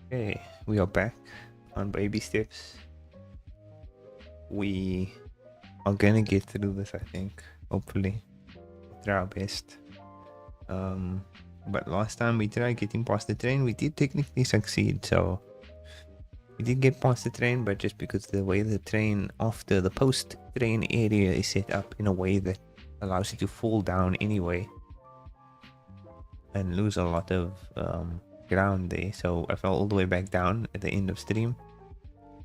Okay, we are back on baby steps. We are gonna get through this, I think. Hopefully, try our best. But last time we tried getting past the train, we did technically succeed. So we did get past the train, but just because the way the train after the post-train area is set up in a way that allows you to fall down anyway and lose a lot of ground there. So I fell all the way back down at the end of stream.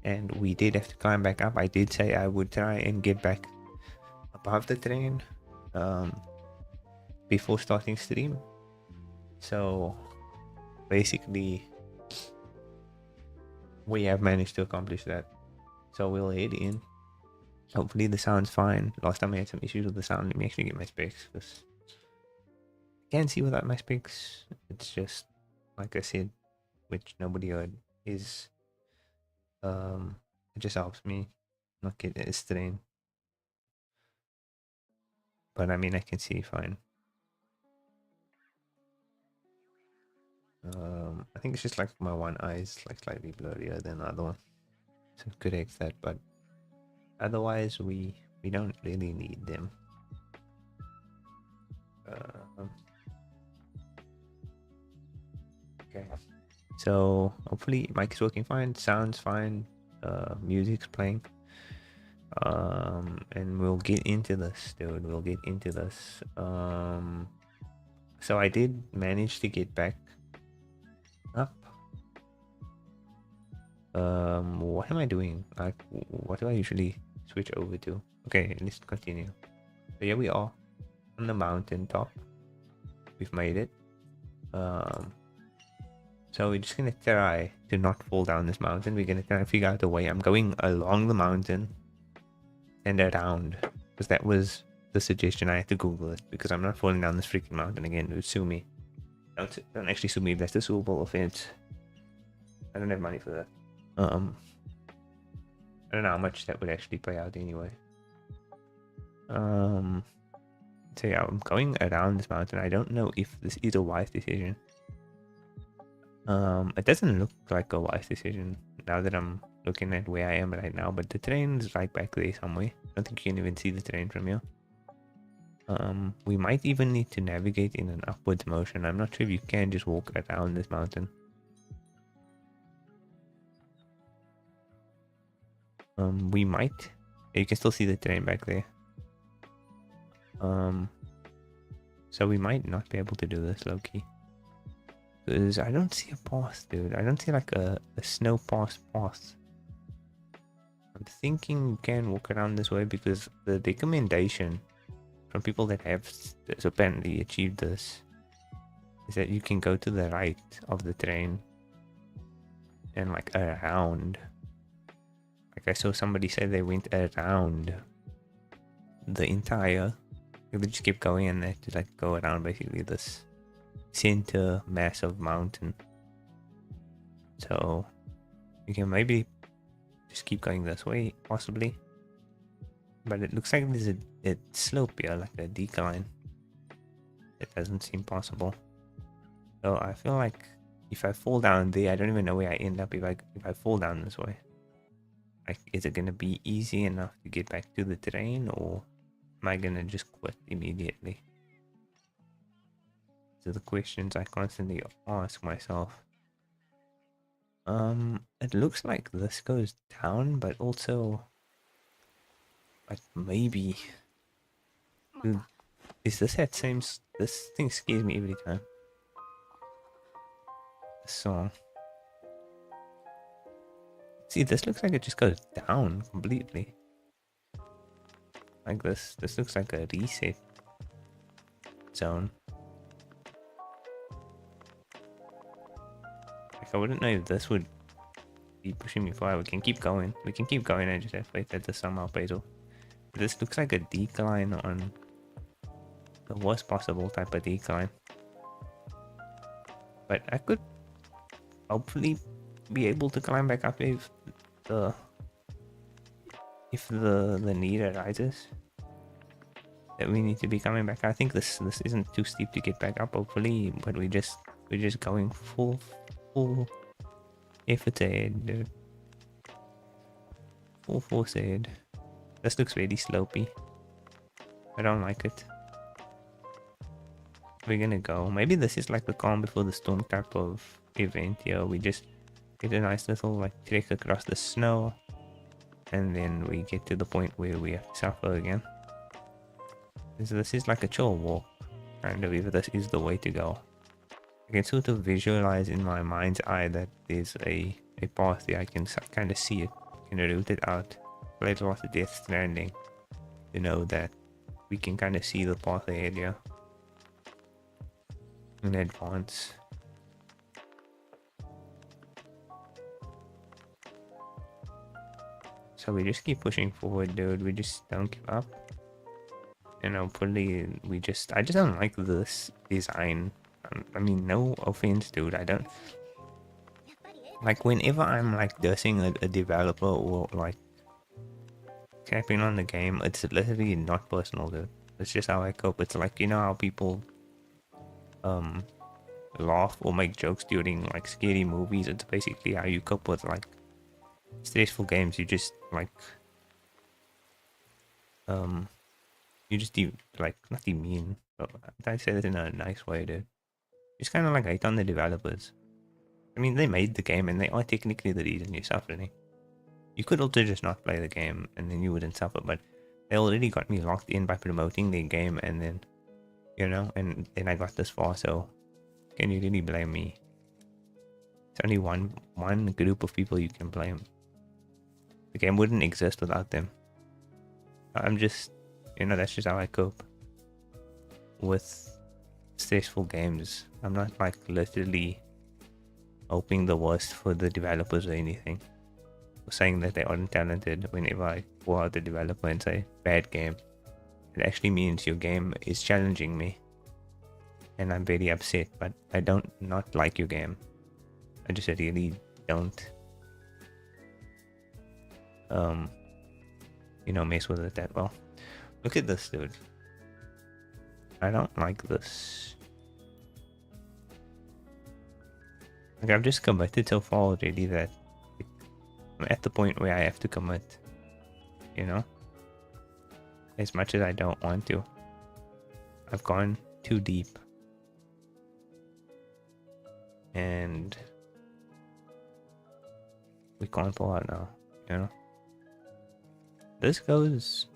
And we did have to climb back up. I did say I would try and get back above the train before starting stream. So basically, we have managed to accomplish that. So we'll head in. Hopefully the sound's fine. Last time I had some issues with the sound. Let me actually get my specs because I can't see without my specs. It's just like I said, which nobody heard, is it just helps me not get a strain. But I mean I can see fine. I think it's just like my one eye is like slightly blurrier than the other one, so correct that. But otherwise, we don't really need them. Okay, so hopefully mic is working fine, sounds fine, music's playing, and we'll get into this, dude. We'll get into this. So I did manage to get back up. What am I doing? Like, what do I usually switch over to? Okay, let's continue. So here we are on the mountain top. We've made it. So we're just gonna try to not fall down this mountain. We're gonna try and figure out a way. I'm going along the mountain and around, because that was the suggestion. I had to Google it because I'm not falling down this freaking mountain again. It would sue me. Don't actually sue me if that's a suable offense. I don't have money for that. I don't know how much that would actually pay out anyway. So yeah, I'm going around this mountain. I don't know if this is a wise decision. It doesn't look like a wise decision now that I'm looking at where I am right now, but the train's right back there somewhere. I don't think you can even see the train from here. We might even need to navigate in an upwards motion. I'm not sure if you can just walk around this mountain. We might. You can still see the train back there. So we might not be able to do this, low-key. Because I don't see a path, dude. I don't see like a snow pass path. I'm thinking you can walk around this way because the recommendation from people that have apparently achieved this is that you can go to the right of the train and like around. Like I saw somebody say they went around the entire. They just keep going and they have to like go around basically this center massive mountain. So you can maybe just keep going this way, possibly. But it looks like there's a slope here, like a decline. It doesn't seem possible. So I feel like if I fall down there, I don't even know where I end up if I fall down this way. Like, is it gonna be easy enough to get back to the train, or am I gonna just quit immediately? So the questions I constantly ask myself. It looks like this goes down, but also, like, maybe. Dude, is this that same? This thing scares me every time. The song. See, this looks like it just goes down completely. Like this. This looks like a reset zone. Like, I wouldn't know if this would be pushing me forward. We can keep going. We can keep going and just have to wait that this somehow pays off. This looks like a decline on the worst possible type of decline. But I could hopefully be able to climb back up if the need arises that we need to be coming back. I think this isn't too steep to get back up, hopefully, but we're just going full efforts ahead, dude. Full force ahead. This looks really slopey. I don't like it. We're gonna go. Maybe this is like the calm before the storm type of event here. We just get a nice little like trek across the snow, and then we get to the point where we have to suffer again. So this is like a chill walk, kind of, if this is the way to go. I can sort of visualize in my mind's eye that there's a path there. I can kind of see it, can route it out. Play it off the Death Stranding, you know, that we can kind of see the path ahead here in advance. So we just keep pushing forward, dude. We just don't give up. And hopefully I just don't like this design. I mean, no offense, dude. I don't like whenever I'm like dissing a developer or like capping on the game. It's literally not personal, dude. It's just how I cope. It's like, you know how people laugh or make jokes during like scary movies. It's basically how you cope with like stressful games. You just like you just like not demean, but I say that in a nice way, dude. Just kind of like hate on the developers. I mean, they made the game and they are technically the reason you're suffering. You could also just not play the game and then you wouldn't suffer, but they already got me locked in by promoting their game, and then, you know, and then I got this far, so can you really blame me? It's only one group of people you can blame. The game wouldn't exist without them. I'm just, you know, that's just how I cope with stressful games. I'm not like literally hoping the worst for the developers or anything, or saying that they aren't talented. Whenever I call out the developer and say bad game, it actually means your game is challenging me and I'm very upset, but I don't not like your game. I just really don't you know, mess with it that well. Look at this, dude. I don't like this. Like, I've just committed so far already that I'm at the point where I have to commit, you know, as much as I don't want to. I've gone too deep, and we can't pull out now, you know. This goes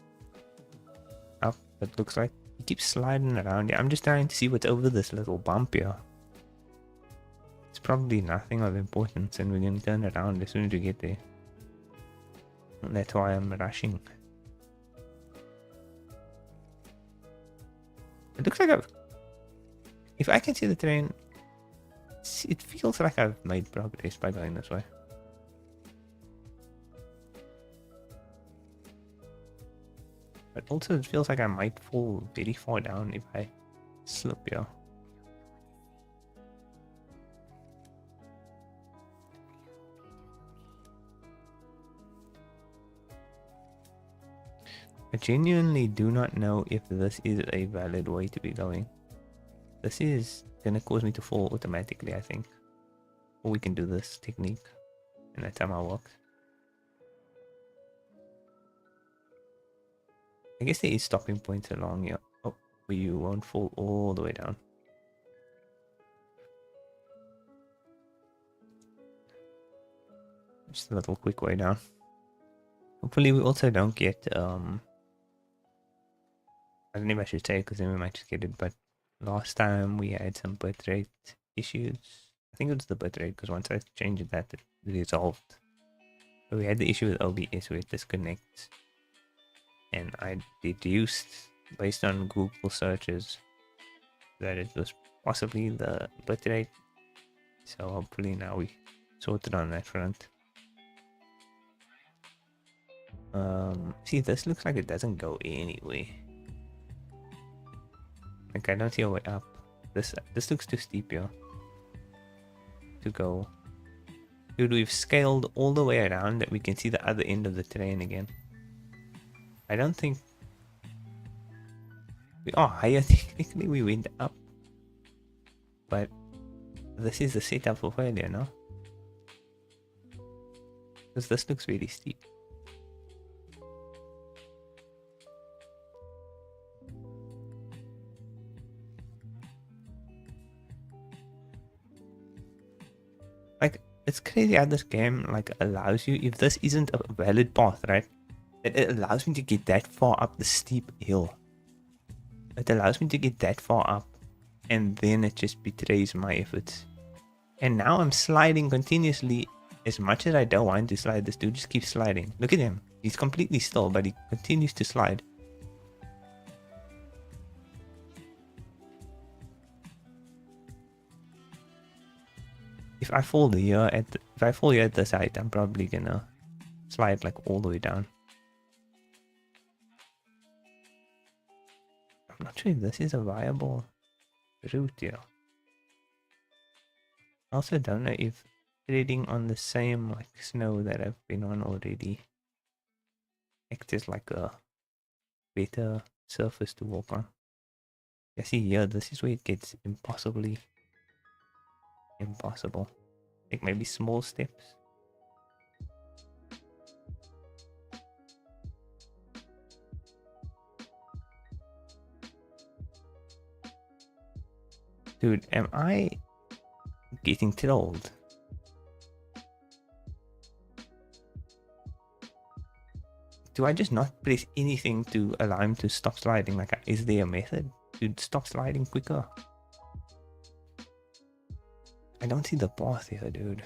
up, it looks like. It keeps sliding around. Yeah, I'm just trying to see what's over this little bump here. It's probably nothing of importance, and we're gonna turn around as soon as we get there. And that's why I'm rushing. It looks like if I can see the train, it feels like I've made progress by going this way. But also it feels like I might fall very far down if I slip here. I genuinely do not know if this is a valid way to be going. This is gonna cause me to fall automatically, I think. Or we can do this technique, and that's how it works. I guess there is stopping points along here. Oh, where you won't fall all the way down. Just a little quick way down. Hopefully we also don't get I don't know if I should say it because then we might just get it, but last time we had some bitrate issues. I think it was the bitrate because once I changed that, it resolved. But we had the issue with OBS where it disconnects. And I deduced, based on Google searches, that it was possibly the bitrate. So hopefully now we sorted on that front. See, this looks like it doesn't go anywhere. Like, I don't see a way up. This looks too steep here to go. Dude, we've scaled all the way around that we can see the other end of the train again. I don't think we are higher. Technically we went up, but this is the setup for failure, no? Because this looks very steep. Like, it's crazy how this game like allows you, if this isn't a valid path, right? It allows me to get that far up the steep hill. It allows me to get that far up, and then it just betrays my efforts. And now I'm sliding continuously. As much as I don't want to slide, this dude just keeps sliding. Look at him. He's completely still, but he continues to slide. If I fall here at this height, I'm probably gonna slide like all the way down. I'm not sure if this is a viable route here. I also don't know if treading on the same like snow that I've been on already acts as like a better surface to walk on. You see here, this is where it gets impossibly impossible. Like maybe small steps. Dude, am I getting trolled? Do I just not press anything to allow him to stop sliding? Like, is there a method to stop sliding quicker? I don't see the path here, dude.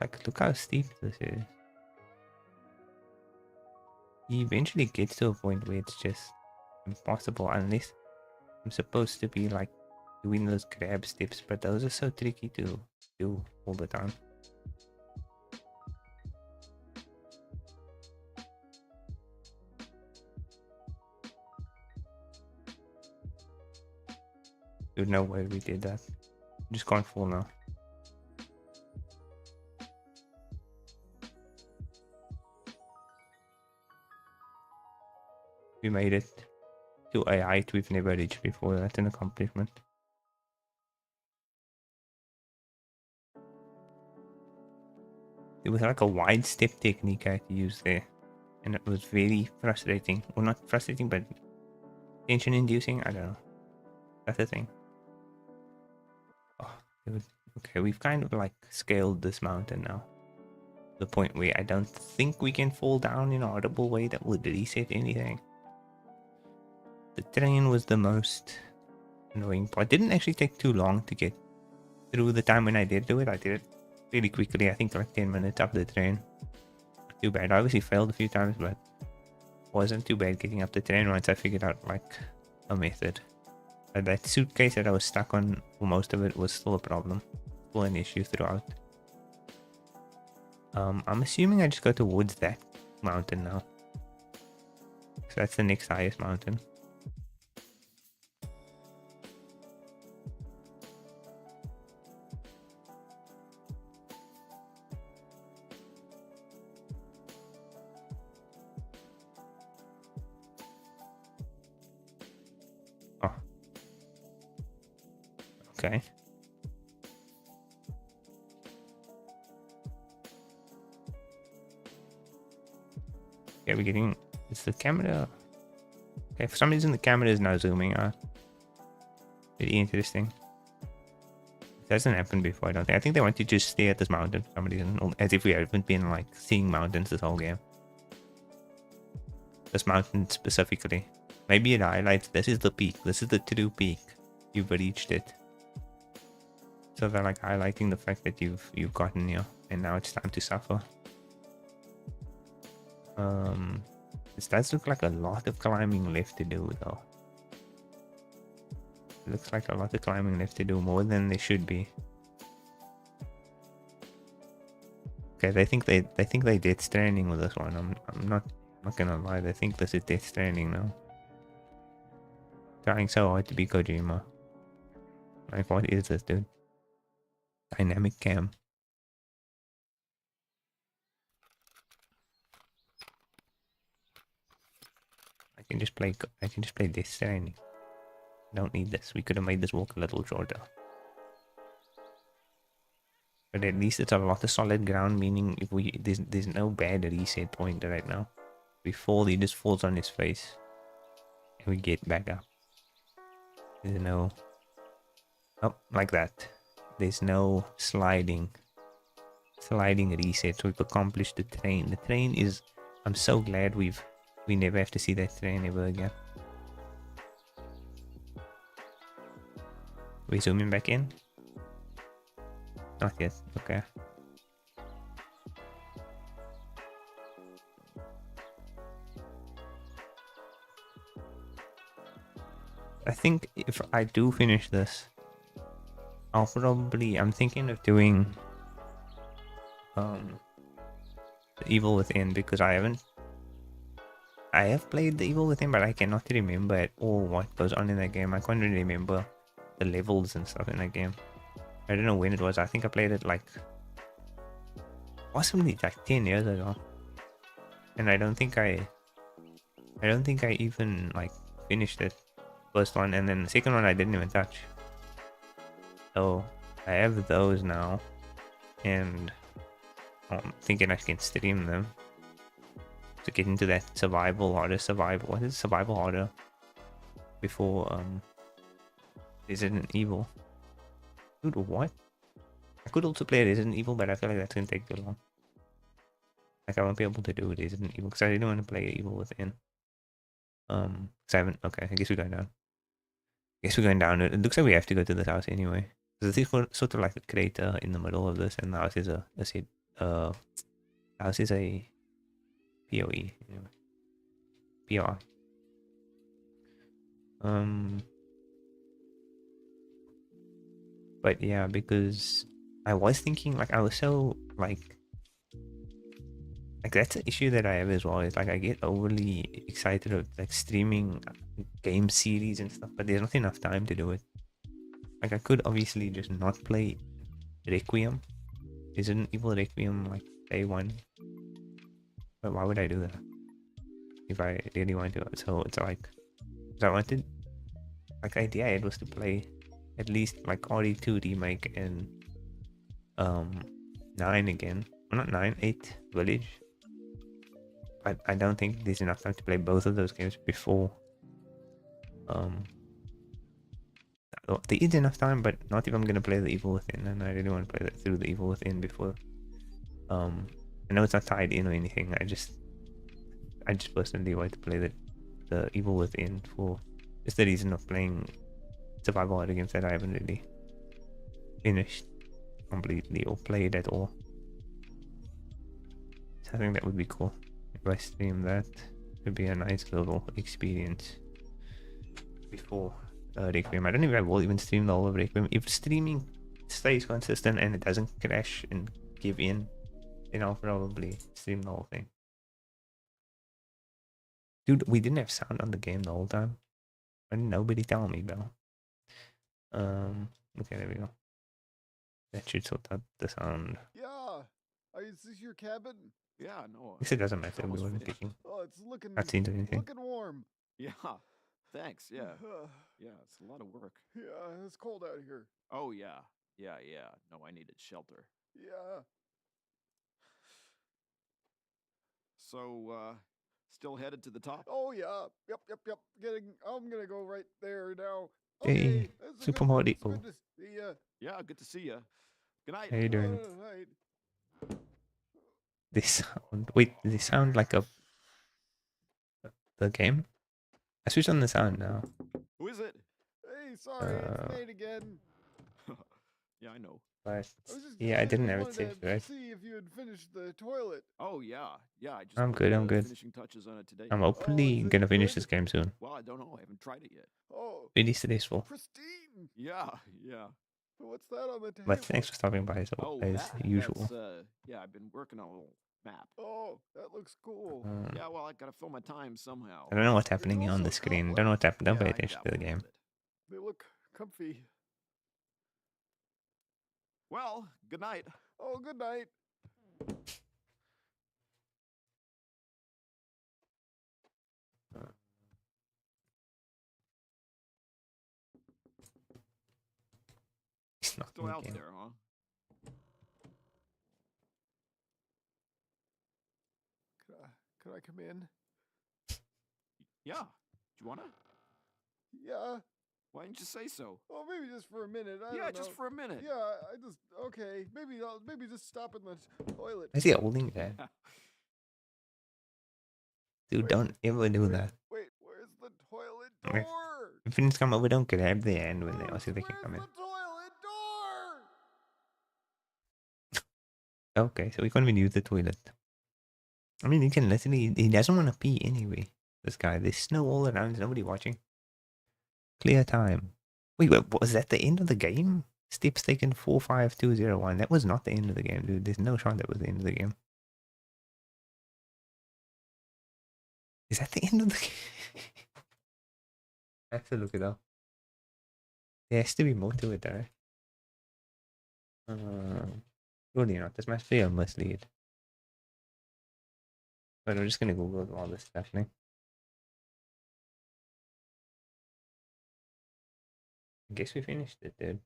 Like, look how steep this is. He eventually gets to a point where it's just impossible unless I'm supposed to be like doing those grab steps, but those are so tricky to do all the time. There's no way we did that. Just can't fall now. We made it to a height we've never reached before. That's an accomplishment. It was like a wide step technique I had to use there, and it was very frustrating. Well, not frustrating, but tension inducing. I don't know. That's the thing. Oh, okay, we've kind of like scaled this mountain now. The point where I don't think we can fall down in a horrible way that would reset anything. The train was the most annoying part. It didn't actually take too long to get through the time when I did do it. I did it really quickly. I think like 10 minutes up the train. Not too bad. I obviously failed a few times, but wasn't too bad getting up the train once I figured out like a method. That suitcase that I was stuck on for most of it was still a problem. Still an issue throughout. I'm assuming I just go towards that mountain now. So that's the next highest mountain. Oh. Okay. Yeah, we're getting... It's the camera... Okay, for some reason the camera is now zooming out. Very interesting. It hasn't happened before, I don't think. I think they want you to just stay at this mountain for some reason. As if we haven't been like seeing mountains this whole game. This mountain specifically. Maybe it highlights this is the peak. This is the true peak. You've reached it. So they're like highlighting the fact that you've gotten here. And now it's time to suffer. This does look like a lot of climbing left to do though. It looks like a lot of climbing left to do, more than there should be. Okay, they think they Death Stranding with this one. I'm not gonna lie. They think this is Death Stranding now. Trying so hard to be Kojima. Like, what is this, dude? Dynamic cam. I can just play. I can just play Death Stranding. Don't need this. We could have made this walk a little shorter. But at least it's a lot of solid ground, meaning if there's no bad reset point right now. We fall, he just falls on his face. And we get back up. There's no... Oh, like that. There's no sliding reset. So we've accomplished the train. The train is... I'm so glad we never have to see that train ever again. We zooming back in? Not yet, okay. I think if I do finish this, I'll probably... I'm thinking of doing the Evil Within, because I have played the Evil Within, but I cannot remember at all what goes on in that game. I can't really remember the levels and stuff in that game. I don't know when it was. I think I played it like possibly like 10 years ago, and I don't think I even like finished it. First one, and then the second one I didn't even touch. So I have those now, and I'm thinking I can stream them to get into that survival harder. What is survival harder before Resident Evil? Dude, what? I could also play Resident Evil, but I feel like that's gonna take too long. Like, I won't be able to do Resident Evil because I didn't want to play Evil Within. Because I haven't. Okay, I guess we're going down. It looks like we have to go to this house anyway. There's sort of like a crater in the middle of this, and the house is house is a POE anyway. PR. But yeah, because I was thinking, like, I was so like that's an issue that I have as well. Is like I get overly excited of like streaming game series and stuff, but there's not enough time to do it. Like, I could obviously just not play Requiem. Resident Evil Requiem like day one. But why would I do that if I really want to? So it's like, so I wanted, like, the idea I had was to play at least like RE2 remake and 9 again. Well, not 9, 8 Village. But I don't think there's enough time to play both of those games before. There is enough time, but not if I'm gonna play the Evil Within, and I really want to play that through the Evil Within before. I know it's not tied in or anything. I just personally want to play the Evil Within for just the reason of playing survival horror games that I haven't really finished completely or played at all. So I think that would be cool if I stream that. It would be a nice little experience before Requiem. I don't know if I will even stream the whole of Requiem. If streaming stays consistent and it doesn't crash and give in, then I'll probably stream the whole thing. Dude, we didn't have sound on the game the whole time. Why didn't nobody tell me, though? Okay, there we go. That should sort out the sound. Yeah. Is this your cabin? Yeah, no. I guess it doesn't matter. We weren't picking. Oh, it's looking Anything. looking warm. Yeah. Thanks. Yeah. Yeah, it's a lot of work. Yeah, it's cold out here. Oh, yeah. Yeah. No, I needed shelter. Yeah. So, still headed to the top? Oh yeah. Yep. I'm gonna go right there now. Hey, that's Super Mario. It's good to see ya. Yeah, good to see you. Good night. How you doing? Night. This sound. Wait, they sound like the game? I switched on the sound now. Who is it? Hey, sorry, it's Nate again. Yeah, I know. But yeah, I didn't have it saved, right? See if you had finished the toilet. Oh, yeah. I just I'm put good. finishing touches on it today. I'm hopefully is it gonna finish good? this game soon. Well, I don't know. I haven't tried it yet. Oh, Really stressful. pristine. Yeah. What's that on the table? But thanks for stopping by as usual. Yeah, I've been working on a little map. Oh, that looks cool. Yeah, well, I gotta fill my time somehow. I don't know what's It's happening on also the got screen. Don't know what's happening. Don't pay Yeah, I attention to the dabbled game. with it. They look comfy. Well, good night. Oh, good night. He's not Still in the out game. there, huh? Could I come in? Yeah. Do you wanna? Yeah. Why didn't you say so? Oh, maybe just for a minute. I Yeah, don't just know. for a minute. Yeah, I just okay. Maybe just stop in the toilet. Why is he holding that? Dude, Wait, don't ever do that. Wait, where's the toilet Okay. door? If friends come over, don't grab the hand when they Bruce, ask if they can where's come in. the toilet door? Okay, so we can't even use the toilet. I mean, you can literally. He doesn't want to pee anyway. This guy. There's snow all around. There's nobody watching. Clear time. Wait, was that the end of the game? Steps taken 45201. That was not the end of the game, dude. There's no shot that was the end of the game. Is that the end of the game? I have to look it up. There has to be more to it, though. Surely not. This must be a mislead. But I'm just gonna Google all this stuff now. I guess we finished it, dude.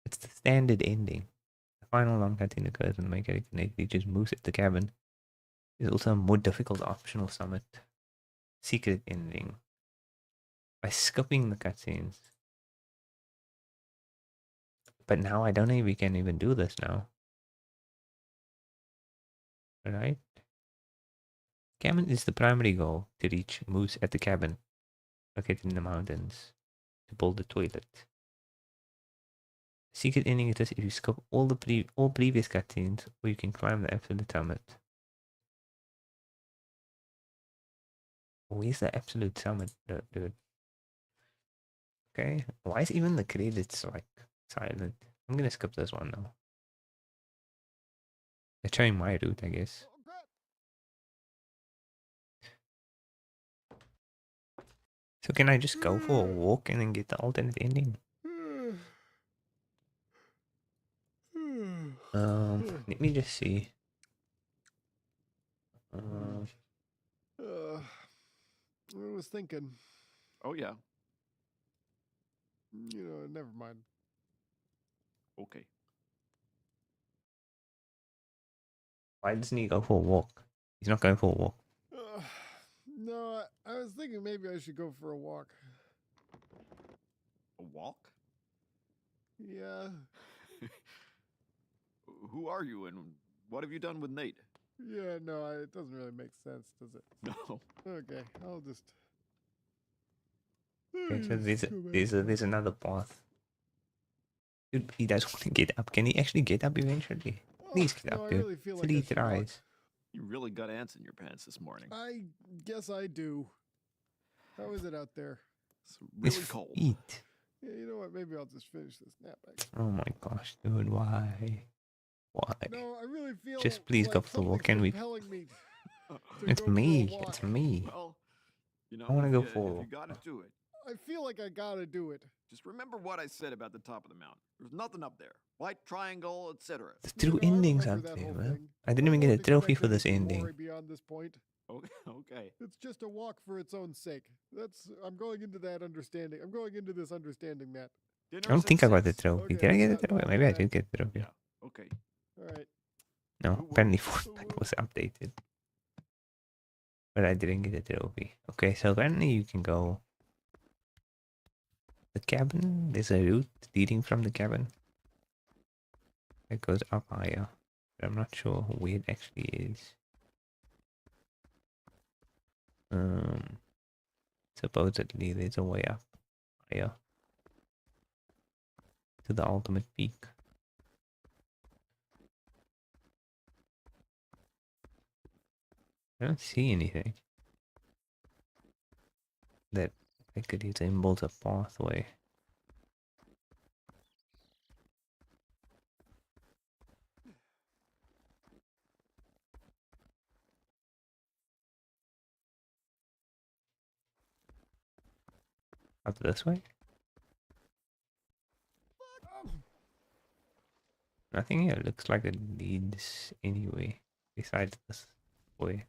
It's the standard ending. The final long cutscene occurs when the main character just moves at the cabin. There's also a more difficult optional summit. Secret ending. By skipping the cutscenes. But now I don't know if we can even do this now. Alright? Cabin is the primary goal to reach moose at the cabin located in the mountains to build the toilet. Secret ending is this if you skip all previous cutscenes or you can climb the absolute summit. Where's the absolute summit, dude? Okay. Why is even the credits like silent? I'm gonna skip this one now. They're showing my route, I guess. Oh, crap. So can I just go for a walk and then get the alternate ending? Let me just see. I was thinking, Oh, yeah. never mind. Okay. Why doesn't he go for a walk? He's not going for a walk. No, I was thinking maybe I should go for a walk. A walk? Yeah. Who are you and what have you done with Nate? Yeah, no, it doesn't really make sense, does it? No. Okay, I'll just... Okay, so there's another path. Dude, he does want to get up. Can he actually get up eventually? Please get no, up, I dude. really feel like 3 I should walk. tries. You really got ants in your pants this morning. I guess I do. How is it out there? It's really His cold. feet. Yeah, you know what? Maybe I'll just finish this nap. Oh my gosh, dude, why? Why? No, I really feel Just please like go for the walk. Can we? compelling me to It's go for a me. walk. It's me. Well, I wanna go if for- you gotta do it. I feel like I gotta do it. Just remember what I said about the top of the mountain. There's nothing up there. White triangle, etc. The You true know, I endings remember up that there, whole man. thing. I didn't even get a don't trophy expect for this anything ending. more beyond this point. Okay. It's just a walk for its own sake. I'm going into that understanding. I'm going into this understanding that. I don't think I got the trophy. Okay, Did I get yeah, the trophy? no, Maybe I I- did get the trophy. Yeah. Okay. All right. No, apparently Fortnite was updated. But I didn't get a trophy. Okay, so apparently you can go... The cabin, there's a route leading from the cabin. It goes up higher. But I'm not sure where it actually is. Supposedly there's a way up higher. To the ultimate peak. I don't see anything. that like it resembles a pathway. Up this way? Nothing here looks like it leads anyway besides this way.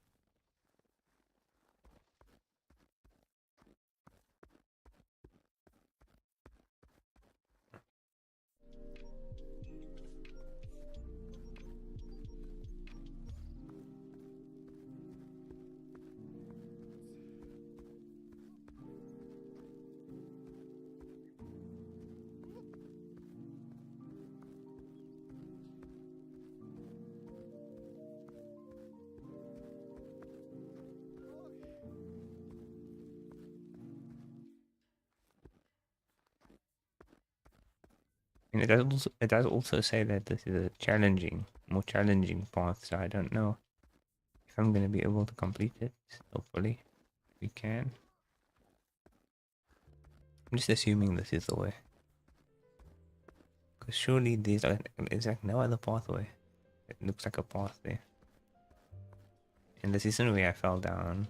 And it does also say that this is a more challenging path, so I don't know if I'm gonna be able to complete it. Hopefully we can. I'm just assuming this is the way. Because surely there's like no other pathway. It looks like a path there. And this isn't where I fell down.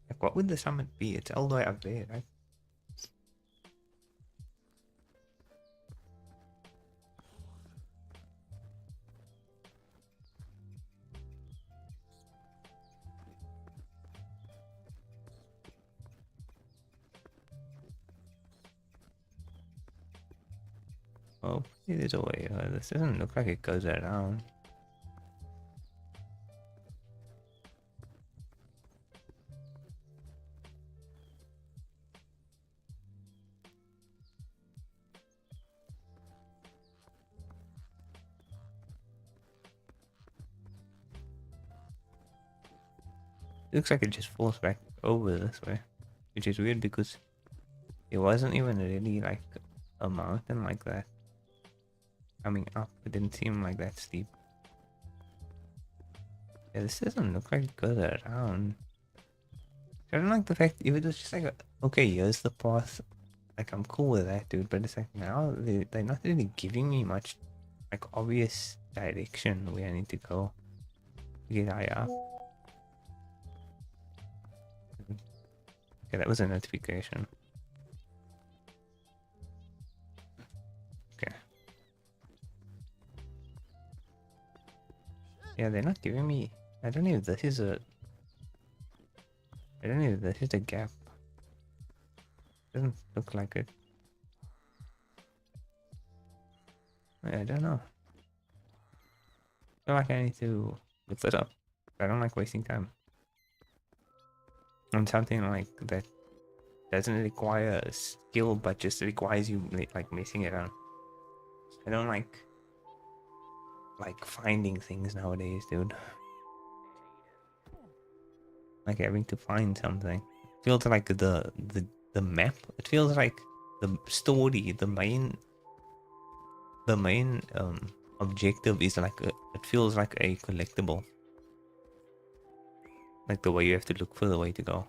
Like, what would the summit be? It's all the way up there, right? Oh, there's a way. This doesn't look like it goes around. Looks like it just falls back over this way, which is weird because it wasn't even really like a mountain like that. Coming up, it didn't seem like that steep. Yeah, this doesn't look like it goes around. I don't like the fact if it was just like, okay, here's the path. Like, I'm cool with that, dude. But it's like now they're not really giving me much, like, obvious direction where I need to go to get high up. Okay, that was a notification. Okay. Yeah, they're not giving me. I don't know if this is a. I don't know if this is a gap. Doesn't look like it. I don't know. I feel like I need to look this up. I don't like wasting time on something like that doesn't require skill, but just requires you like messing around. I don't like finding things nowadays, dude. Like having to find something. It feels like the map. It feels like the story, the main objective is like it feels like a collectible. Like the way you have to look for the way to go.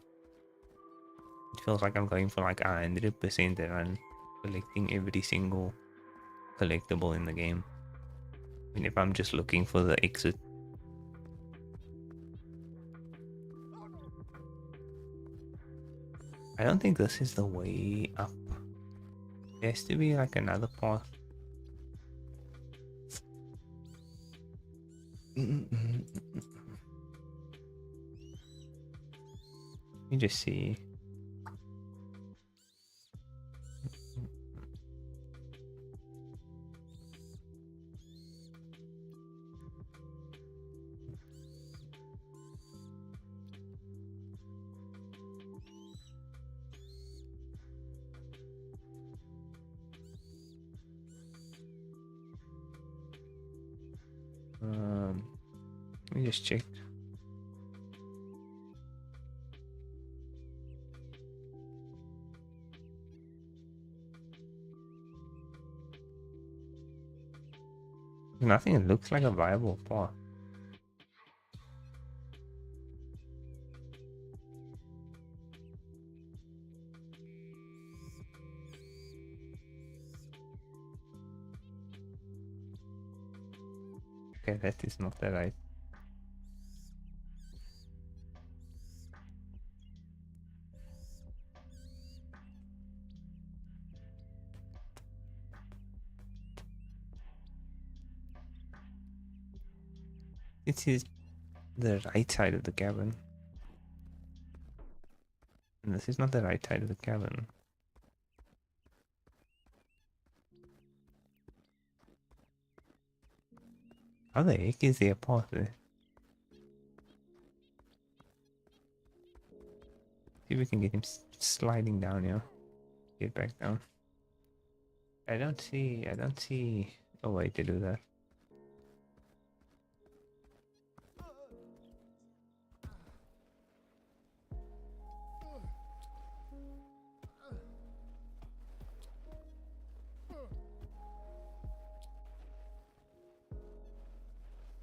It feels like I'm going for like 100% and I'm collecting every single collectible in the game. I mean, if I'm just looking for the exit. I don't think this is the way up. There has to be like another path. Let me just see. Let me just check. Nothing that looks like a viable path. Okay, that is not the right. This is the right side of the cabin. And this is not the right side of the cabin. How the heck is there a path there? See if we can get him sliding down here. Get back down. I don't see a way to do that.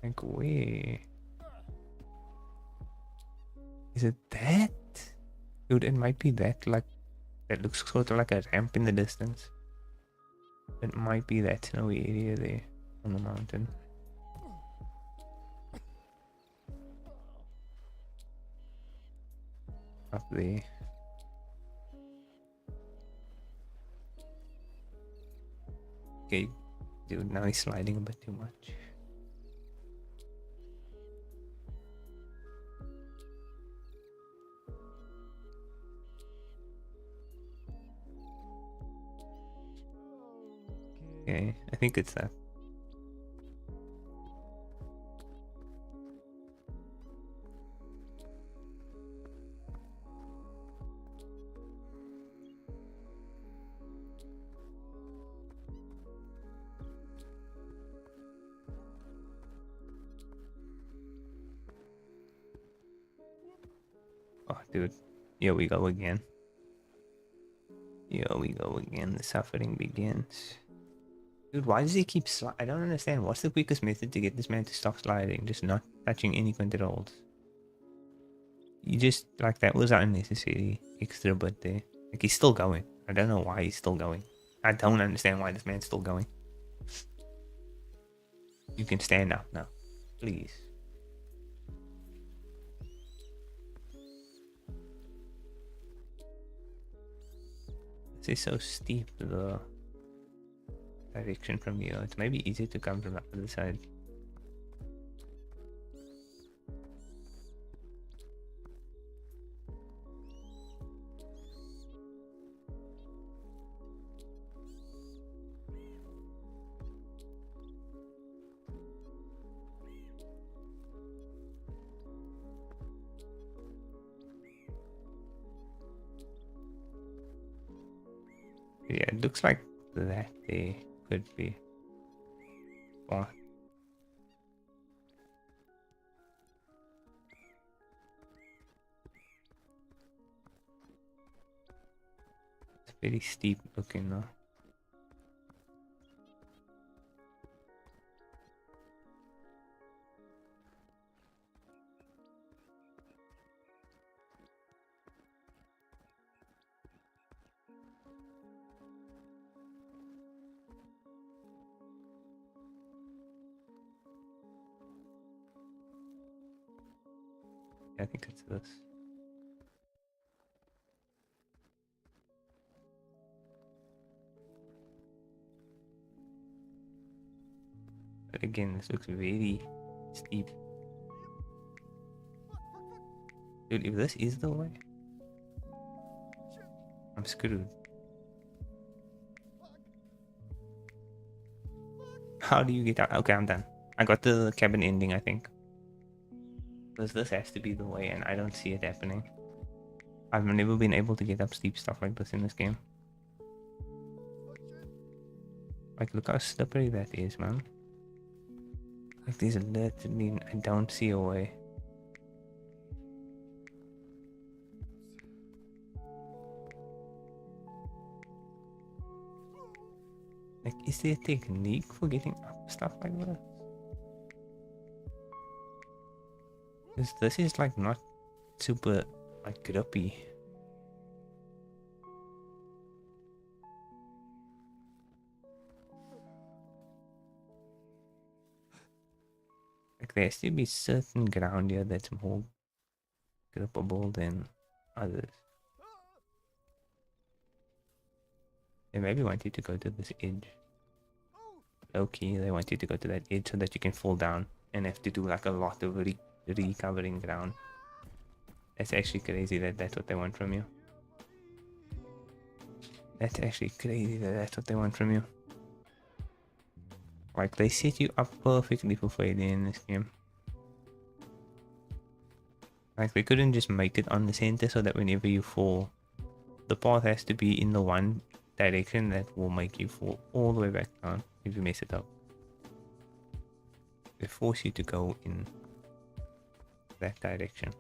Like where? Is it that? Dude, it might be that, like, that looks sort of like a ramp in the distance. It might be that snowy area there on the mountain. Up there. Okay, dude, now he's sliding a bit too much. Okay, I think it's that. Oh, dude. Here we go again. Here we go again. The suffering begins. Dude, why does he keep sliding? I don't understand. What's the quickest method to get this man to stop sliding? Just not touching any controls. You just, like, that was unnecessary extra bit there. Like, he's still going. I don't know why he's still going. I don't understand why this man's still going. You can stand up now. Please. This is so steep, the direction from here. It's maybe easier to come from the other side. Yeah, it looks like that there could be. What? It's very steep looking though. I think it's this. But again, this looks very steep. Dude, if this is the way, I'm screwed. How do you get out? Okay, I'm done. I got the cabin ending, I think. Because this has to be the way, and I don't see it happening. I've never been able to get up steep stuff like this in this game. Like, look how slippery that is, man. Like there's literally, I don't see a way. Like, is there a technique for getting up stuff like this? Because this is like not super like grippy. Like there has to be certain ground here that's more grippable than others. They maybe want you to go to this edge. Okay, they want you to go to that edge so that you can fall down and have to do like a lot of recovering ground. That's actually crazy that that's what they want from you. That's actually crazy that that's what they want from you. Like they set you up perfectly for failure in this game. Like they couldn't just make it on the center so that whenever you fall, the path has to be in the one direction that will make you fall all the way back down if you mess it up. They force you to go in that direction.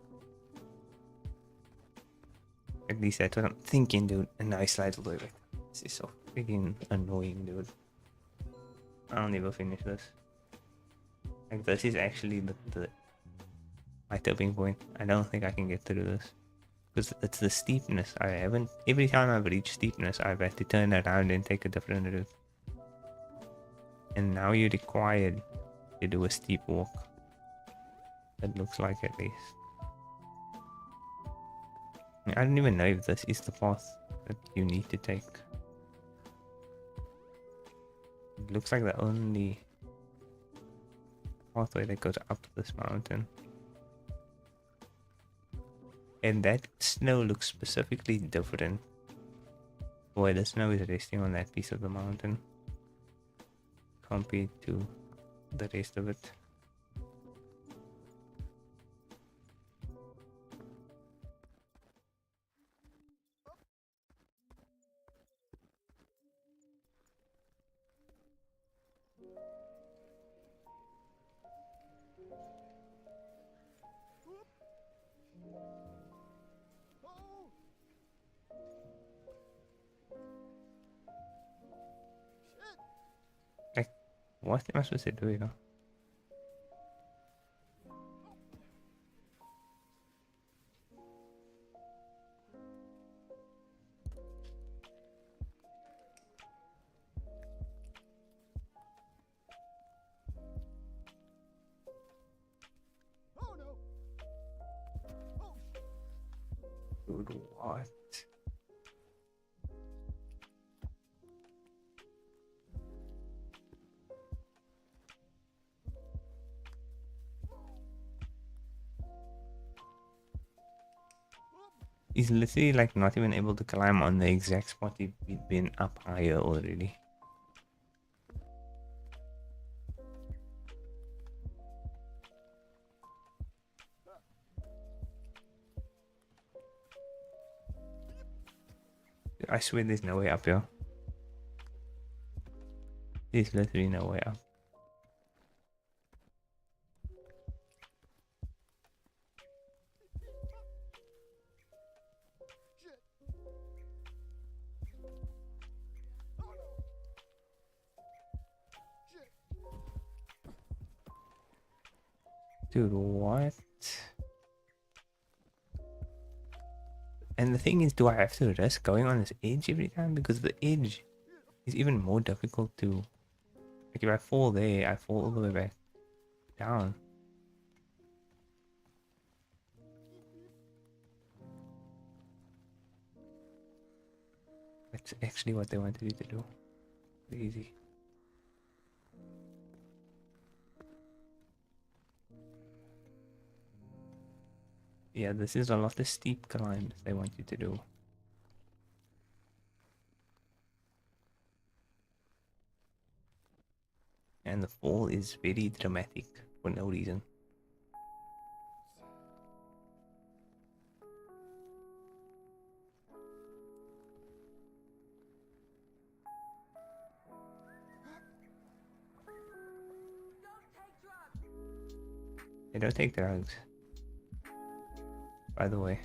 At least that's what I'm thinking, dude. And now I slide all the way back. This is so freaking annoying, dude. I'll never finish this. Like this is actually my tipping point. I don't think I can get through this. Because it's the steepness. I haven't, every time I've reached steepness, I've had to turn around and take a different route. And now you're required to do a steep walk. It looks like, at least. I don't even know if this is the path that you need to take. It looks like the only pathway that goes up this mountain. And that snow looks specifically different where the snow is resting on that piece of the mountain compared to the rest of it. Like, what am I supposed to do, you know? Oh no! Oh, Dude, what? He's literally like not even able to climb on the exact spot he'd been up higher already. I swear there's no way up here. There's literally no way up. shit! Oh no! Shit! Dude, what? And the thing is, do I have to risk going on this edge every time? Because the edge is even more difficult to... Like if I fall there, I fall all the way back down. That's actually what they wanted you to do. Easy. Yeah, this is a lot of steep climbs they want you to do. And the fall is very dramatic for no reason. They don't take drugs. By the way.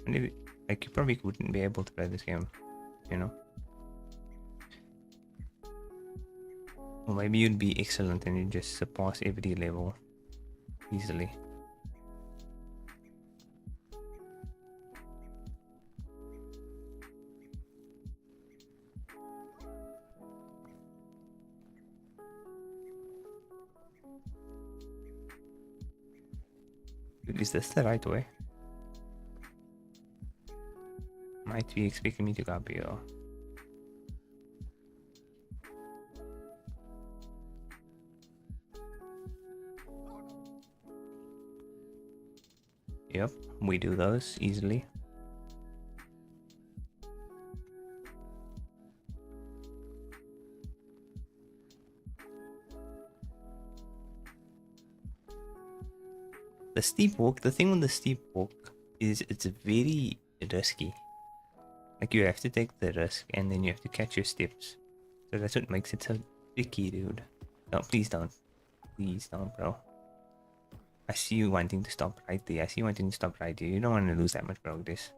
And if, like, you probably wouldn't be able to play this game, you know? Or maybe you'd be excellent and you'd just surpass every level easily. Dude, is this the right way? Might be expecting me to go up here. Yep, we do those easily. The steep walk, the thing with the steep walk is it's very risky. Like, you have to take the risk and then you have to catch your steps. So that's what makes it so tricky, dude. No, please don't. Please don't, bro. I see you wanting to stop right there. I see you wanting to stop right there. You don't want to lose that much progress.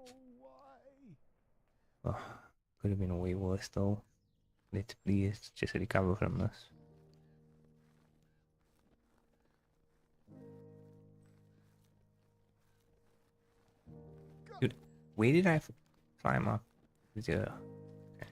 Oh, could have been way worse though. Let's please just recover from this. Dude, where did I climb up? Zero. Okay.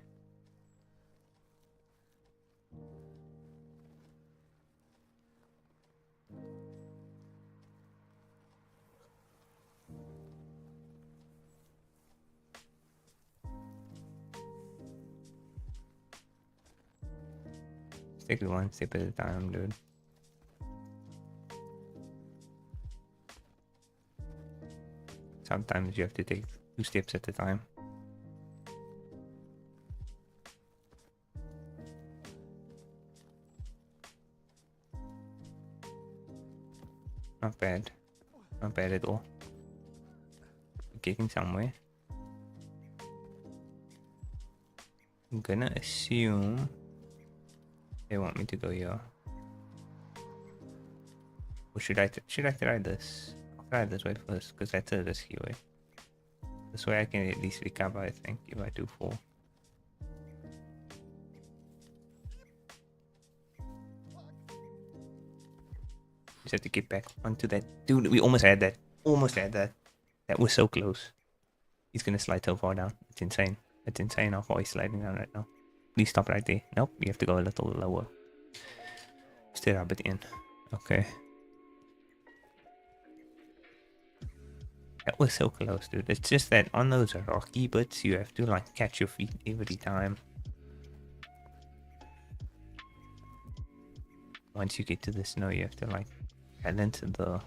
Just take it one step at a time, dude. Sometimes you have to take 2 steps at a time. Not bad. Not bad at all. Getting somewhere. I'm gonna assume they want me to go here. Or should I try this? I'll try this way first, because that's a risky way. This way I can at least recover, I think, if I do fall. Just have to get back onto that. Dude, we almost had that. Almost had that. That was so close. He's gonna slide so far down. It's insane. It's insane how far he's sliding down right now. Please stop right there. Nope, you have to go a little lower. Stay a bit in. Okay. That was so close, dude. It's just that on those rocky bits, you have to like catch your feet every time. Once you get to the snow, you have to like balance the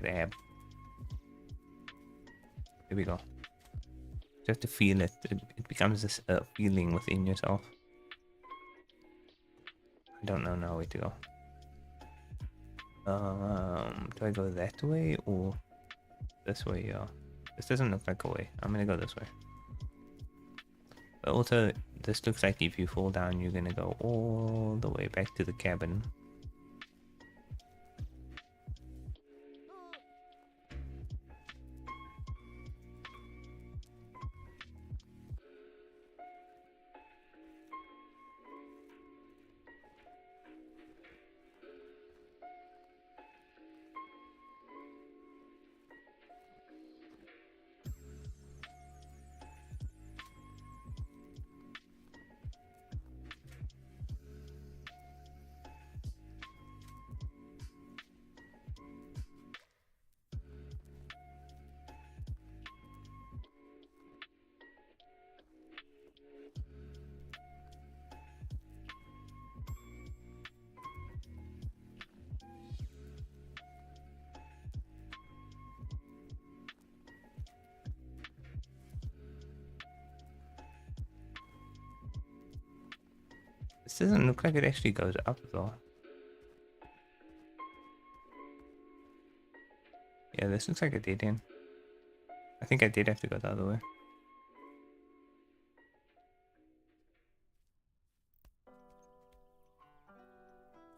grab. Here we go. You have to feel it. It becomes this feeling within yourself. I don't know now where to go. Do I go that way or this way? Yeah. This doesn't look like a way. I'm gonna go this way. But also, this looks like if you fall down, you're gonna go all the way back to the cabin. This doesn't look like it actually goes up though. Yeah, this looks like a dead end. I think I did have to go the other way.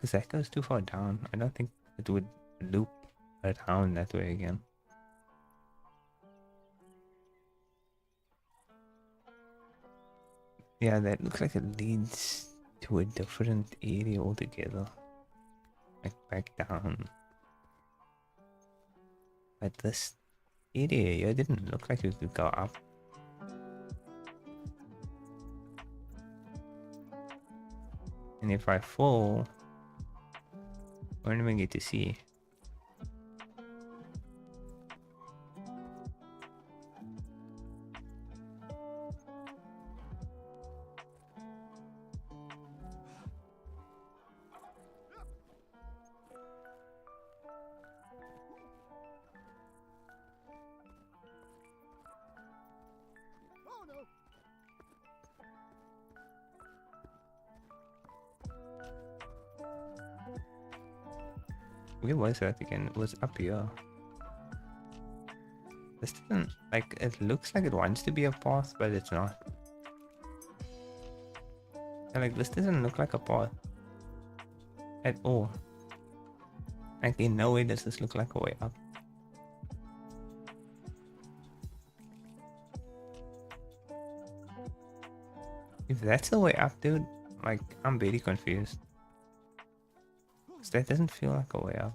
Because that goes too far down. I don't think it would loop around that way again. Yeah, that looks like it leads to a different area altogether. Like back down. But this area here didn't look like it could go up. And if I fall, where do I get to see? Oh no! Where was that again? It was up here. This doesn't, like, it looks like it wants to be a path, but it's not. And, like, this doesn't look like a path at all. Like, in no way does this look like a way up. If that's the way up, dude, like, I'm very confused. 'Cause that doesn't feel like a way up.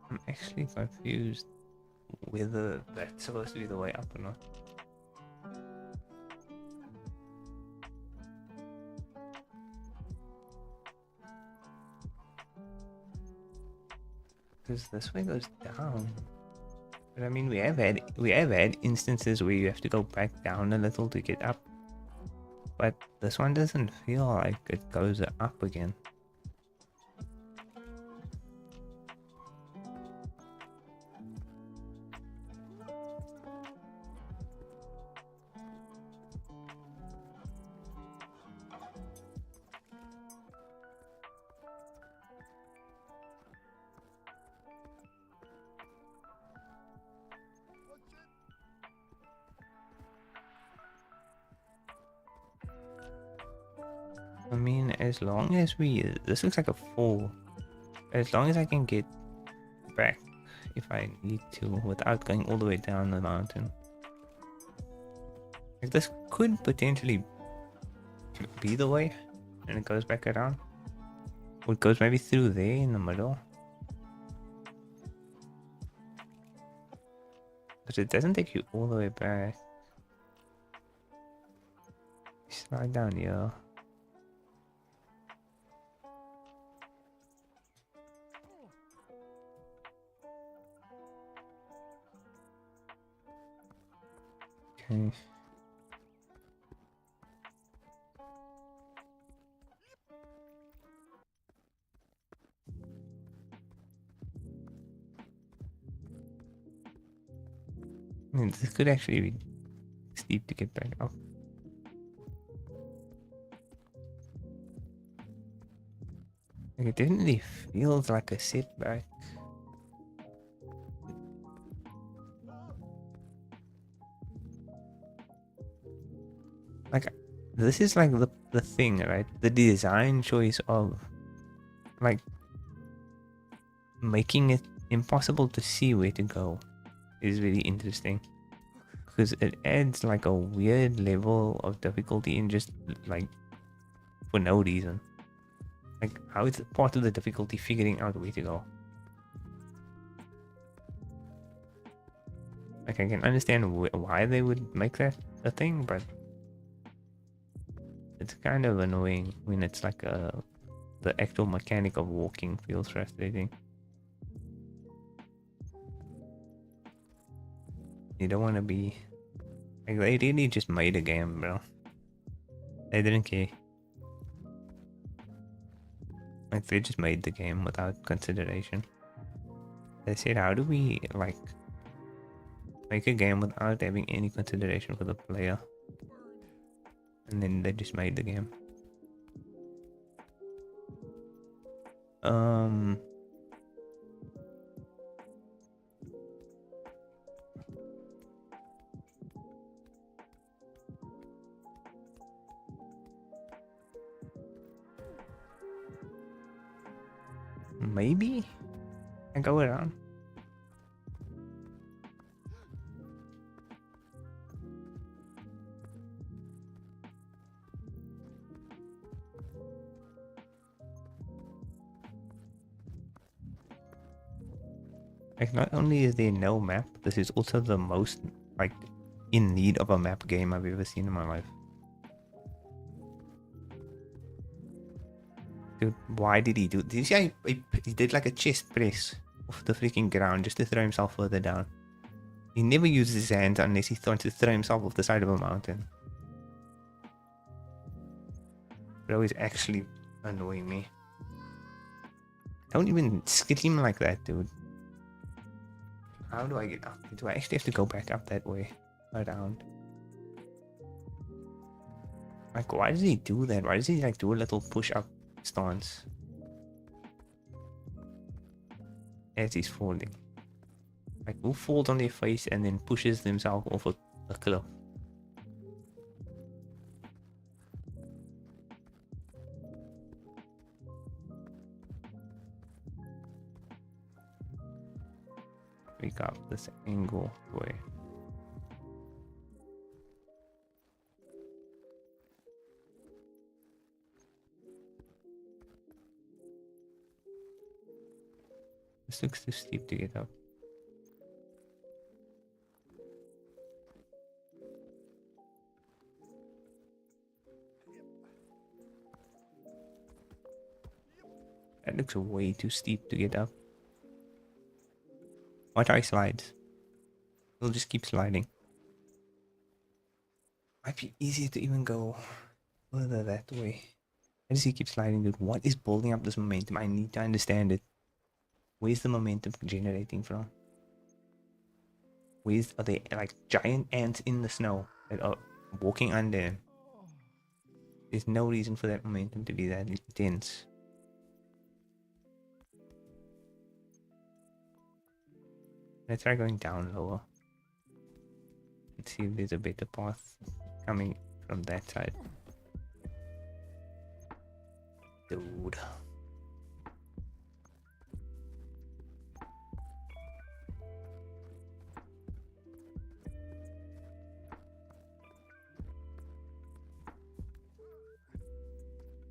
I'm actually confused whether that's supposed to be the way up or not. Because this way goes down. But I mean, we have had instances where you have to go back down a little to get up. But this one doesn't feel like it goes up again. I mean, as long as this looks like a fall. As long as I can get back if I need to without going all the way down the mountain. Like, this could potentially be the way, and it goes back around. Or it goes maybe through there in the middle. But it doesn't take you all the way back. Slide down here. Okay. I mean, this could actually be steep to get back up. Like, it definitely feels like a setback. Like, this is like the thing, right? The design choice of, like, making it impossible to see where to go is really interesting. Because it adds like a weird level of difficulty in just, like, for no reason. Like, how is it part of the difficulty figuring out where to go? Like, I can understand why they would make that a thing, but it's kind of annoying when it's like the actual mechanic of walking feels frustrating. You don't want to be like, they really just made a game, bro. They didn't care. Like, they just made the game without consideration. They said, how do we, like, make a game without having any consideration for the player? And then they just made the game. Maybe I go around. Like, not only is there no map, this is also the most, like, in need of a map game I've ever seen in my life. Dude, why did he do? Did you see he did like a chest press off the freaking ground just to throw himself further down? He never uses his hands unless he's trying to throw himself off the side of a mountain. Bro is actually annoying me. Don't even scream like that, dude. How do I get up? Do I actually have to go back up that way? Around? Like, why does he do that? Why does he, like, do a little push-up stance as he's falling? Like, who falls on their face and then pushes themselves off a cliff? We got this angle way. This looks too steep to get up. That looks way too steep to get up. Watch how he slides. He'll just keep sliding. Might be easier to even go further that way. Why does he keep sliding, dude? What is building up this momentum? I need to understand it. Where's the momentum generating from? Are there like giant ants in the snow that are walking under him? There's no reason for that momentum to be that intense. Let's try going down lower. Let's see if there's a better path coming from that side. Dude.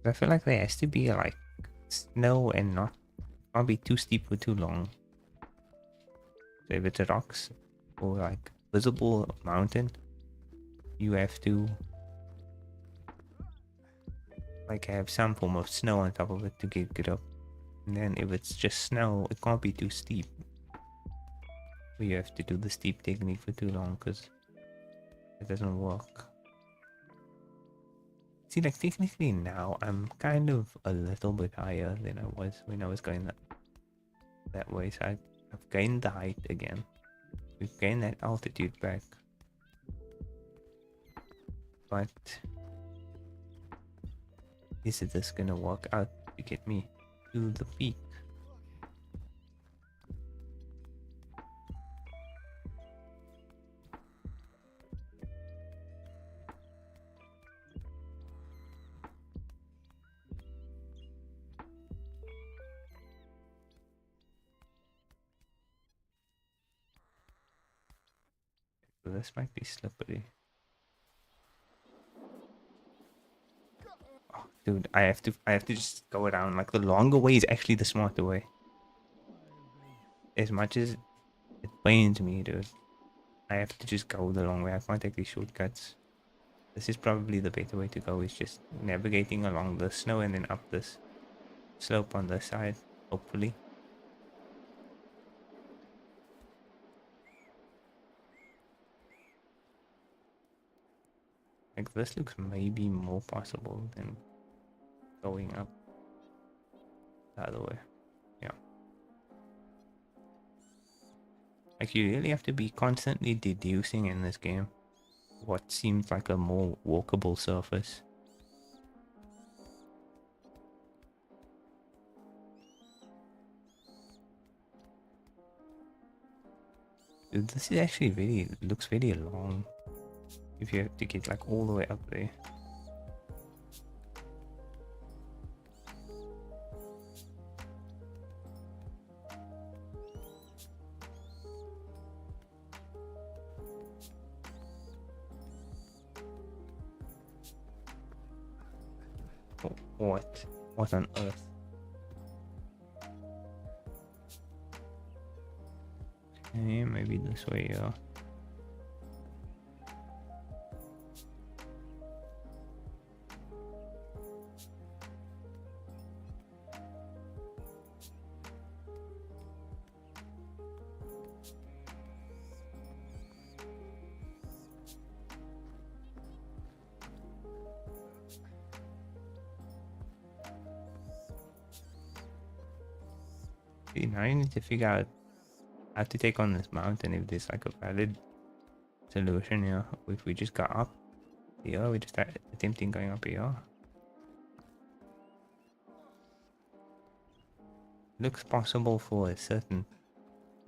I feel like there has to be like snow and can't be too steep for too long. So if it's a rocks or like visible mountain, you have to like have some form of snow on top of it to get up. And then if it's just snow, it can't be too steep. Or you have to do the steep technique for too long because it doesn't work. See, like technically now I'm kind of a little bit higher than I was when I was going that way. So I've gained the height again. We've gained that altitude back. But is this gonna work out to get me to the peak? This might be slippery. Oh, dude, I have to just go around. Like the longer way is actually the smarter way. As much as it pains me, dude, I have to just go the long way. I can't take these shortcuts. This is probably the better way to go. Is just navigating along the snow and then up this slope on this side. Hopefully. Like this looks maybe more possible than going up the other way. Yeah. Like you really have to be constantly deducing in this game what seems like a more walkable surface. Dude, this is actually looks very long. If you have to get like all the way up there. What? What on earth? Okay, maybe this way, yeah. See, now you need to figure out how to take on this mountain if there's like a valid solution here. If we just got up here, we just attempting going up here. Looks possible for a certain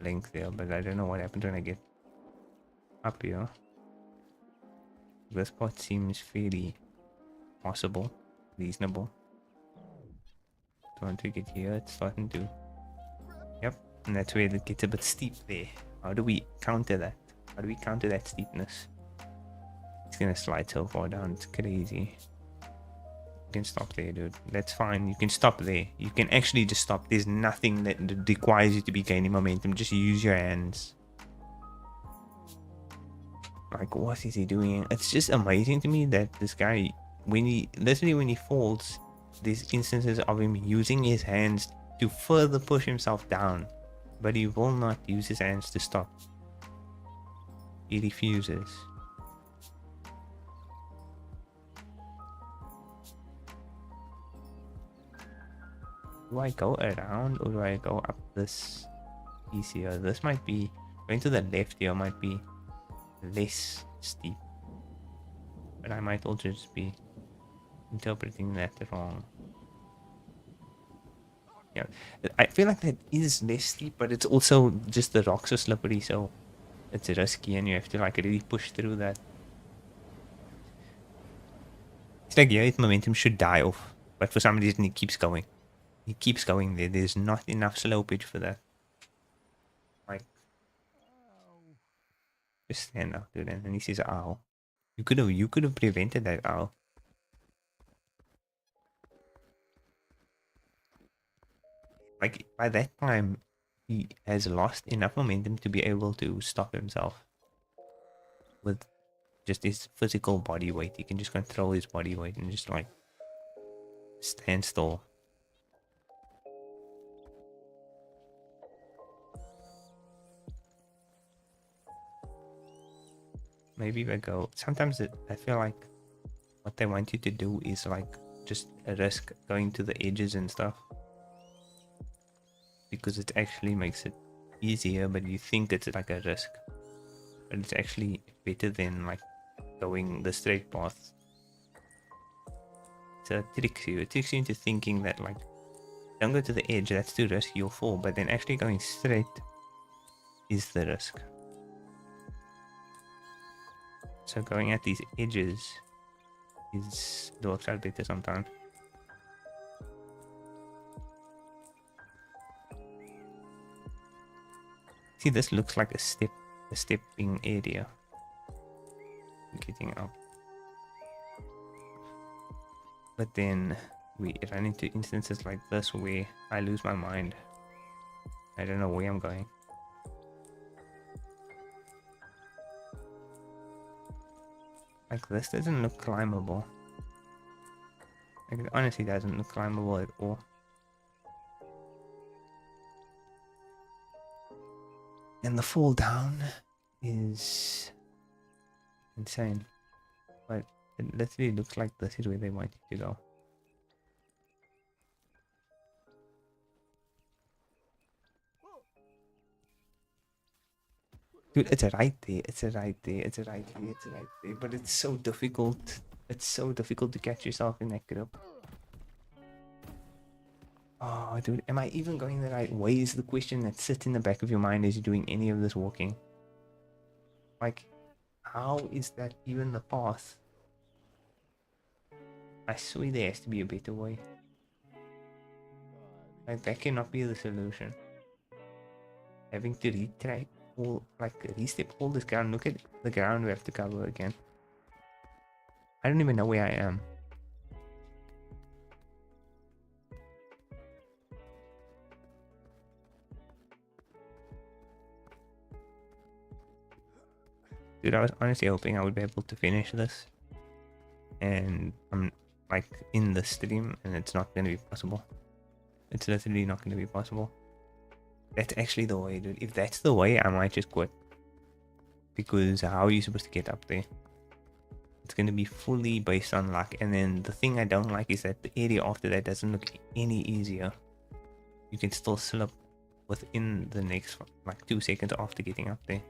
length there, but I don't know what happens when I get up here. This part seems fairly possible, reasonable. So once we get here, it's starting to... Yep, and that's where it gets a bit steep there. How do we counter that? How do we counter that steepness? It's gonna slide so far down, it's crazy. You can stop there, dude. That's fine. You can stop there. You can actually just stop. There's nothing that requires you to be gaining momentum. Just use your hands. Like, what is he doing? It's just amazing to me that this guy, when he falls, there's instances of him using his hands to further push himself down, but he will not use his hands to stop. He refuses. Do I go around or do I go up this piece here? This might be going to the left here, might be less steep, but I might also just be interpreting that wrong. Yeah, I feel like that is less steep, but it's also just the rocks are slippery, so it's risky and you have to like really push through that. It's like, yeah, its momentum should die off, but for some reason it keeps going. He keeps going there. There's not enough slopage for that. Like, just stand up, dude. And then he says, "Ow." You could have prevented that, ow. Like, by that time, he has lost enough momentum to be able to stop himself with just his physical body weight. He can just control his body weight and just like stand still. Maybe I go. Sometimes I feel like what they want you to do is like just risk going to the edges and stuff, because it actually makes it easier, but you think it's like a risk, but it's actually better than like going the straight path. So it tricks you into thinking that like, don't go to the edge, that's too risky, you'll fall, but then actually going straight is the risk. So going at these edges works out better sometimes. See, this looks like a stepping area. Getting up. But then we run into instances like this where I lose my mind. I don't know where I'm going. Like, this doesn't look climbable. Like, it honestly doesn't look climbable at all. And the fall down is insane. But it literally looks like this is where they want you to go. Dude, it's right there, it's right there, it's right there, it's right there, but it's so difficult. It's so difficult to catch yourself in that grip. Oh, dude, am I even going the right way is the question that sits in the back of your mind as you're doing any of this walking. Like, how is that even the path? I swear there has to be a better way. Like, that cannot be the solution. Having to retrack all, like, restep all this ground. Look at the ground we have to cover again. I don't even know where I am. dude, I was honestly hoping I would be able to finish this. And I'm like in the stream and it's not going to be possible. It's literally not going to be possible. That's actually the way, dude. If that's the way, I might just quit. Because how are you supposed to get up there? It's going to be fully based on luck. And then the thing I don't like is that the area after that doesn't look any easier. You can still slip within the next like 2 seconds after getting up there.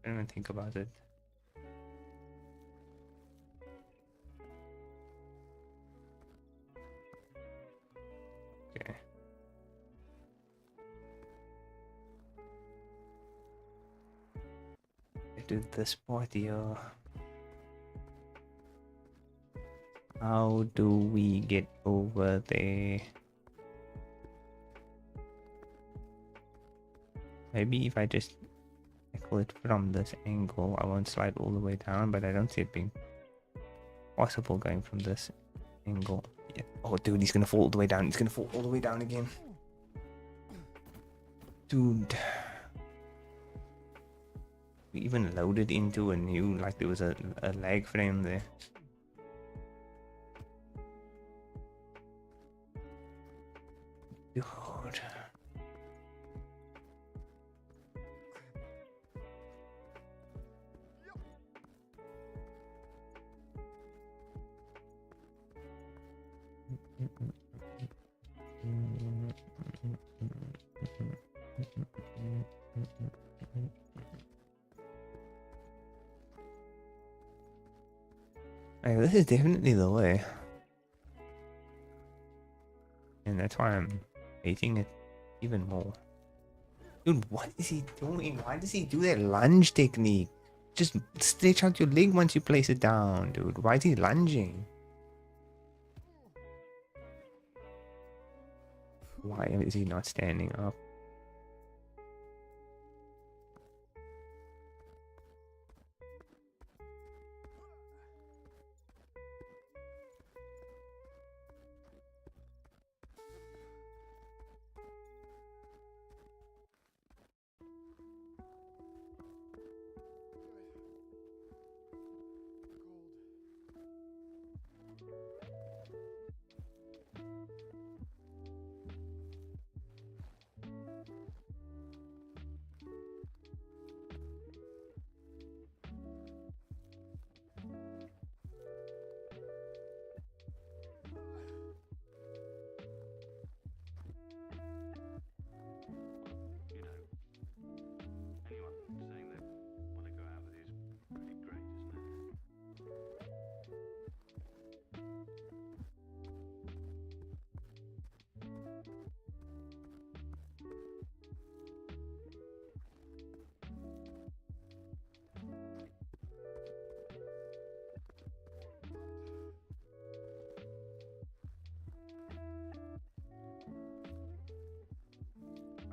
I don't even think about it. Okay. I did this part here. How do we get over there? Maybe if I just tackle it from this angle, I won't slide all the way down, but I don't see it being possible going from this angle. Yeah. Oh, dude, he's gonna fall all the way down. He's gonna fall all the way down again. Dude. We even loaded into a new, like there was a lag frame there. Dude. Hey, this is definitely the way. And that's why I'm hating it even more. Dude, what is he doing? Why does he do that lunge technique? Just stretch out your leg once you place it down, dude. Why is he lunging? Why is he not standing up?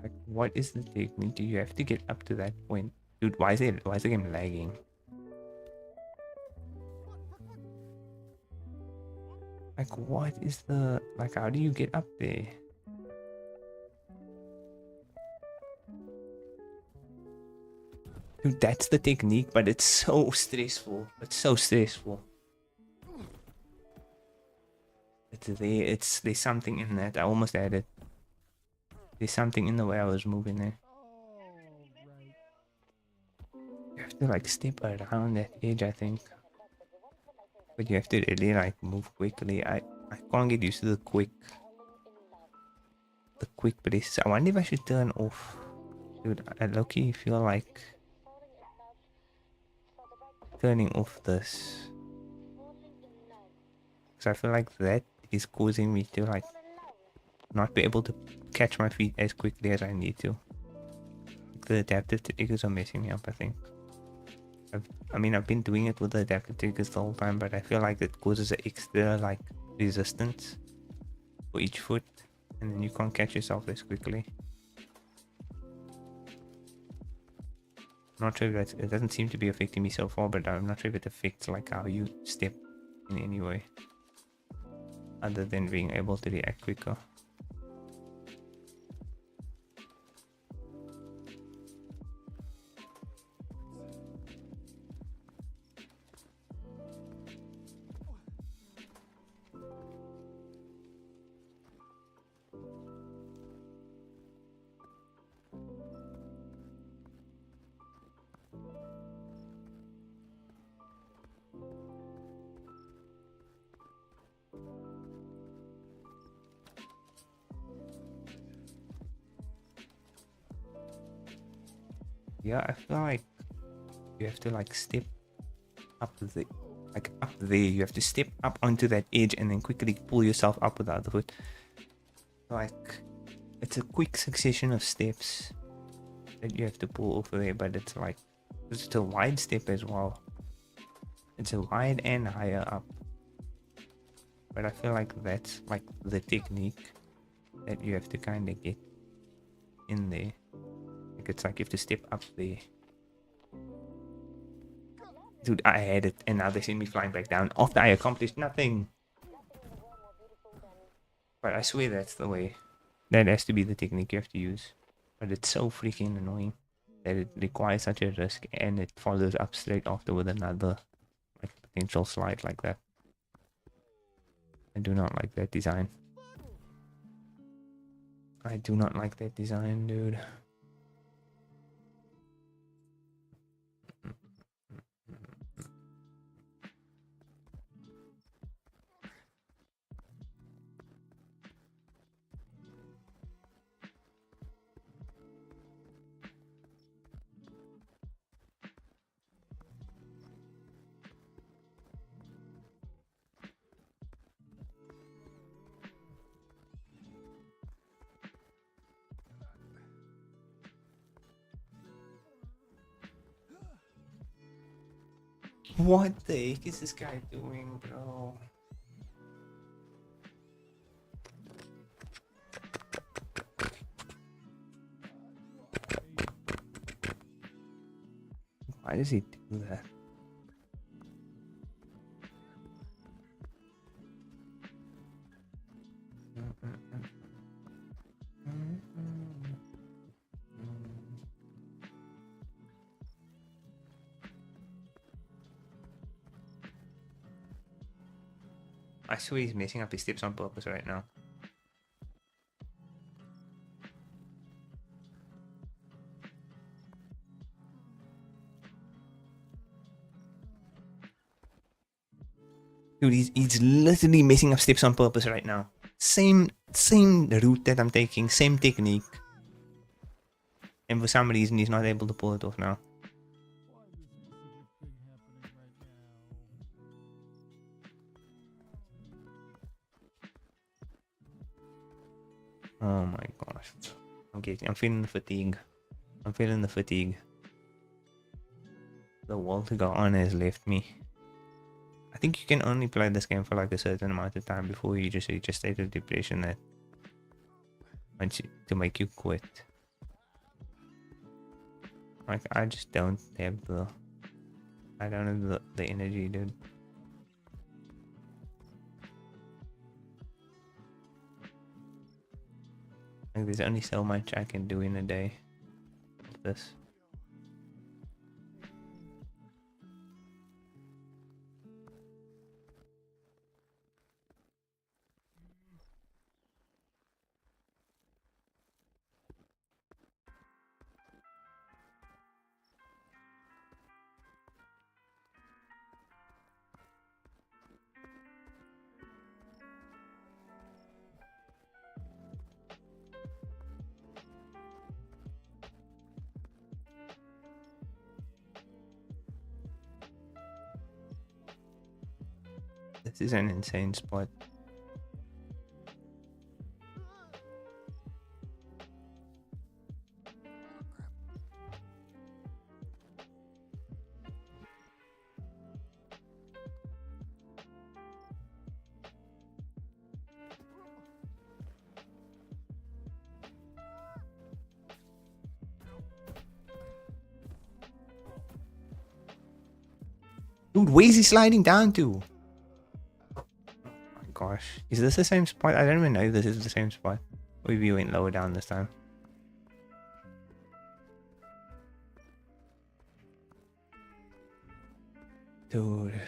Like, what is the technique? Do you have to get up to that point? Dude, why is the game lagging? Like, what is the, like, how do you get up there? Dude, that's the technique, but it's so stressful. It's so stressful. It's there, there's something in that. I almost had it. There's something in the way I was moving there. You have to like step around that edge, I think. But you have to really like move quickly. I can't get used to the quick press. I wonder if I should turn off. Dude, I low-key feel like turning off this. Because I feel like that is causing me to like not be able to catch my feet as quickly as I need to. The adaptive triggers are messing me up, I think. I mean, I've been doing it with the adaptive triggers the whole time, but I feel like it causes an extra like resistance for each foot, and then you can't catch yourself as quickly. Not sure if that's, it doesn't seem to be affecting me so far, but I'm not sure if it affects like how you step in any way, other than being able to react quicker. Yeah, I feel like you have to like step up the, like up there. You have to step up onto that edge and then quickly pull yourself up with the other foot. Like it's a quick succession of steps that you have to pull over there, but it's like it's a wide step as well. It's a wide and higher up. But I feel like that's like the technique that you have to kind of get in there. Like it's like you have to step up there. Dude, I had it and now they see me flying back down after I accomplished nothing. But I swear that's the way. That has to be the technique you have to use. But it's so freaking annoying that it requires such a risk and it follows up straight after with another like potential slide like that. I do not like that design. I do not like that design, dude. What the heck is this guy doing, bro? Why does he do that? I swear he's messing up his steps on purpose right now. Dude, he's literally messing up steps on purpose right now. Same route that I'm taking, same technique. And for some reason he's not able to pull it off now. Oh my gosh. I'm feeling the fatigue. I'm feeling the fatigue. The wall to go on has left me. I think you can only play this game for like a certain amount of time before you just reach a state of depression that wants you to make you quit. Like I just don't have the energy, dude. Like there's only so much I can do in a day of this. This is an insane spot. Dude, where's he sliding down to? Oh my gosh. Is this the same spot? I don't even know if this is the same spot. Maybe we went lower down this time. Dude.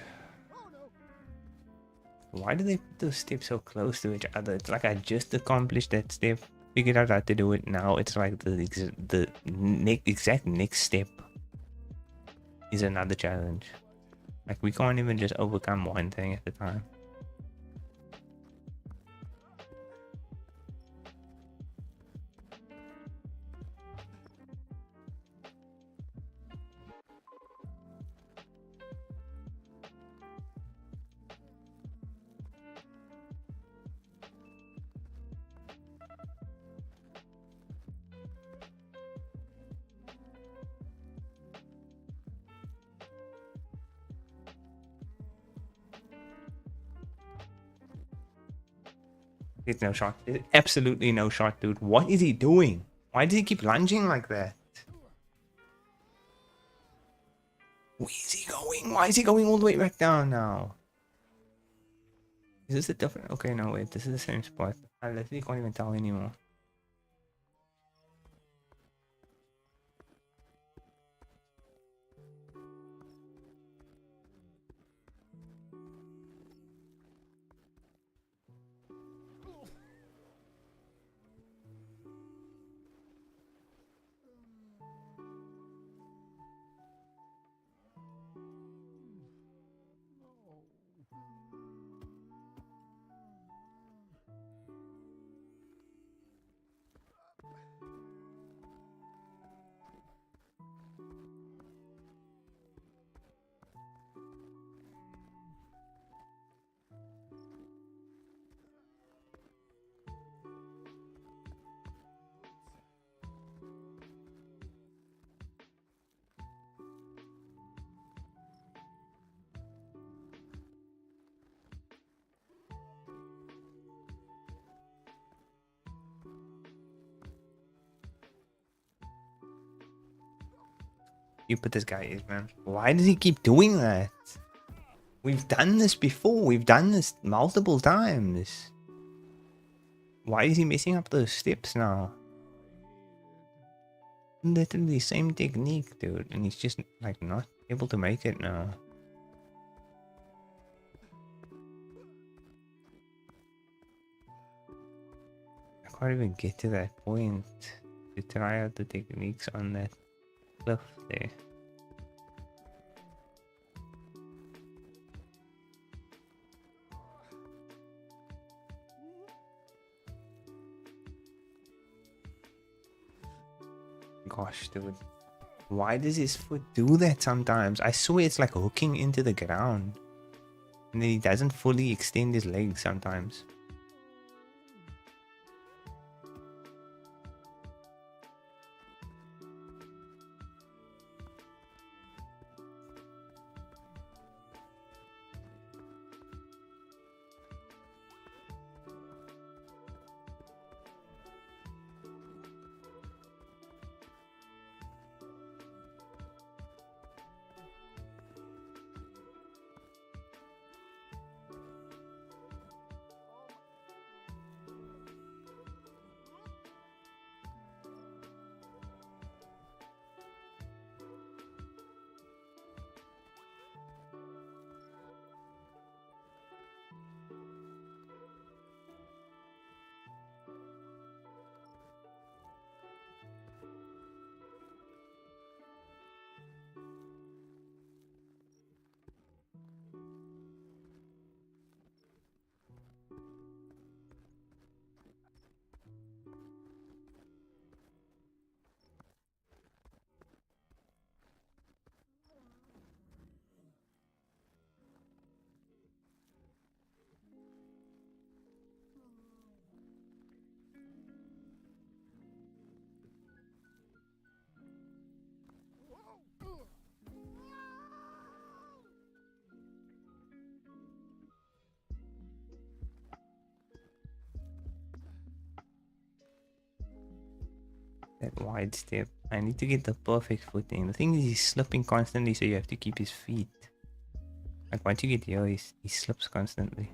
Why do they put those steps so close to each other? It's like I just accomplished that step. Figured out how to do it. Now it's like the exact next step is another challenge. Like we can't even just overcome one thing at a time. It's no shot. It's absolutely no shot, dude. What is he doing? Why does he keep lunging like that? Where is he going? Why is he going all the way back down now? Is this a different... Okay, no, wait. This is the same spot. I literally can't even tell anymore. Stupid this guy is, man. Why does he keep doing that? We've done this before. We've done this multiple times. Why is he messing up those steps now? Literally same technique, dude. And he's just like not able to make it now. I can't even get to that point to try out the techniques on that cliff there. Gosh, dude. Why does his foot do that sometimes? I swear it's like hooking into the ground. And then he doesn't fully extend his legs sometimes. That wide step. I need to get the perfect footing. The thing is he's slipping constantly, so you have to keep his feet Like once you get here, he slips constantly.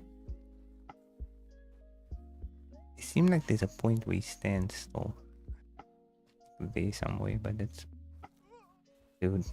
It seems like there's a point where he stands still. There somewhere, but it's... Dude.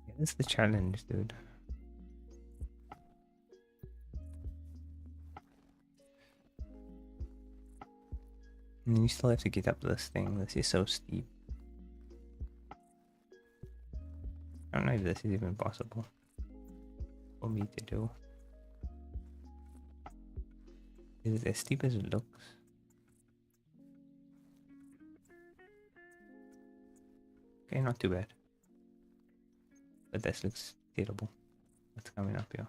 Yeah, that's the challenge, dude. And then you still have to get up this thing. This is so steep. I don't know if this is even possible for me to do. Is it as steep as it looks? Okay, not too bad. But this looks terrible. What's coming up here?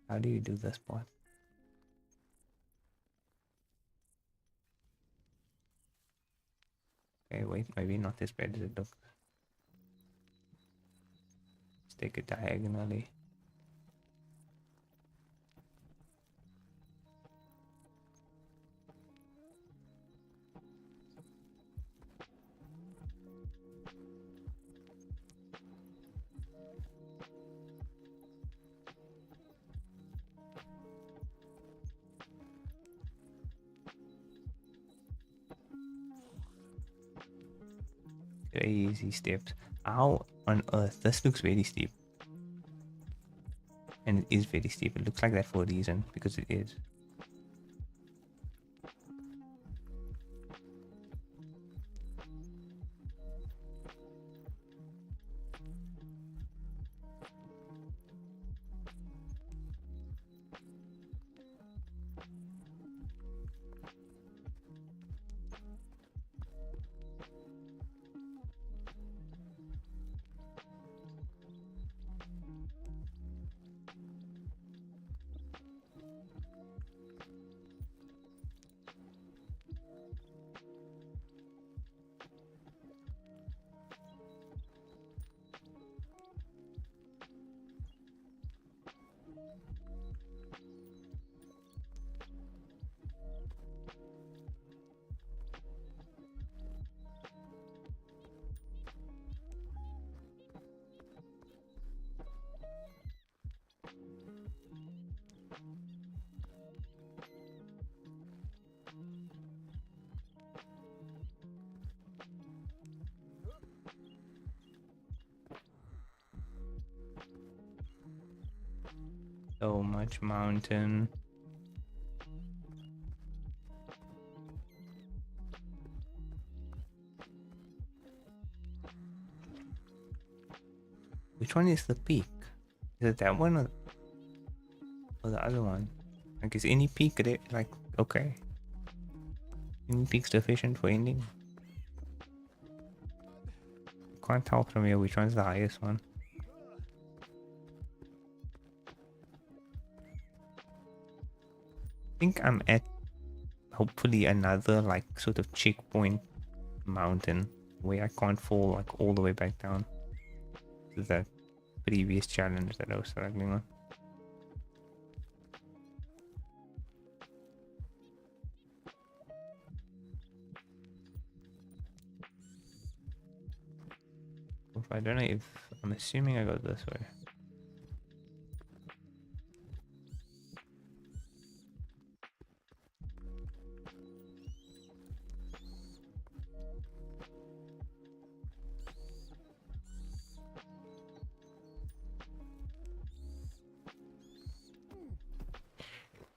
How do you do this part? Okay, wait, maybe not as bad as it looks. Let's take it diagonally. Crazy steps. How on earth? This looks very steep. And it is very steep. It looks like that for a reason, because it is. So much mountain. Which one is the peak? Is it that one or the other one? Like, is any peak like okay? Any peak sufficient for ending? Can't tell from here which one's the highest one. I think I'm at hopefully another like sort of checkpoint mountain where I can't fall like all the way back down to that previous challenge that I was struggling on. I don't know if I'm assuming I go this way.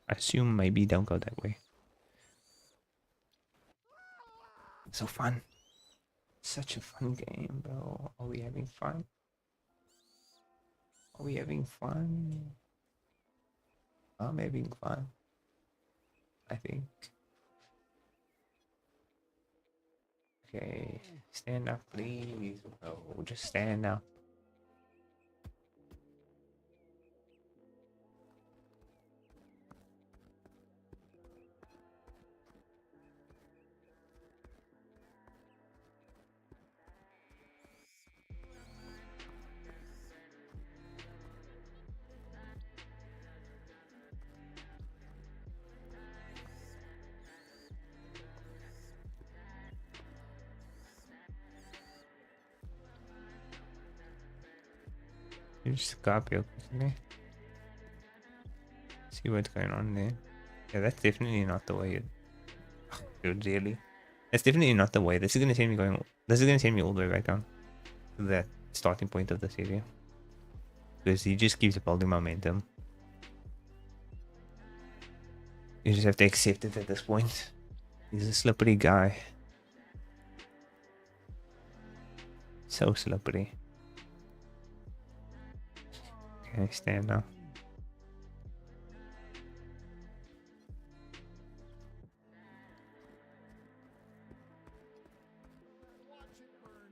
I assume maybe don't go that way. So fun. Such a fun game, bro. Are we having fun? Are we having fun? I'm having fun. I think. Okay. Stand up, please. Oh, just stand up. You just copy it quickly. See what's going on there. Yeah, that's definitely not the way it. Dude, really? That's definitely not the way. This is gonna send me going. This is gonna send me all the way back down to that starting point of this area. Because he just keeps building momentum. You just have to accept it at this point. He's a slippery guy. So slippery. Okay, stand now. Watch it burn.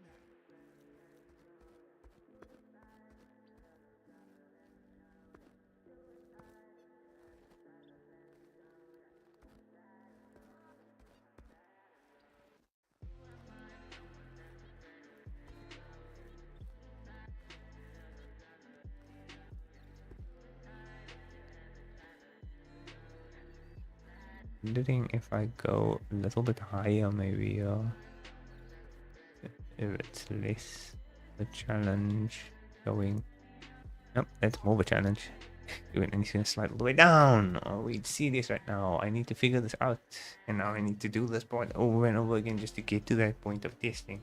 Wondering if I go a little bit higher, maybe. If it's less a challenge going. Nope, that's more of a challenge. And he's gonna slide all the way down. Oh, we see this right now. I need to figure this out. And now I need to do this part over and over again just to get to that point of testing.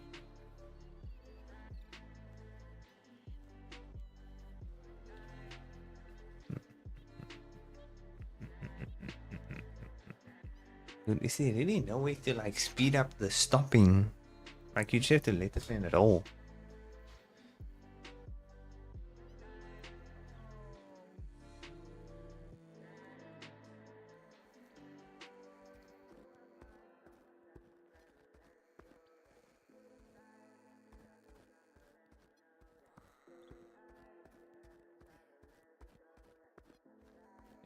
Dude, is there really no way to like speed up the stopping? Like you just have to let the thing roll.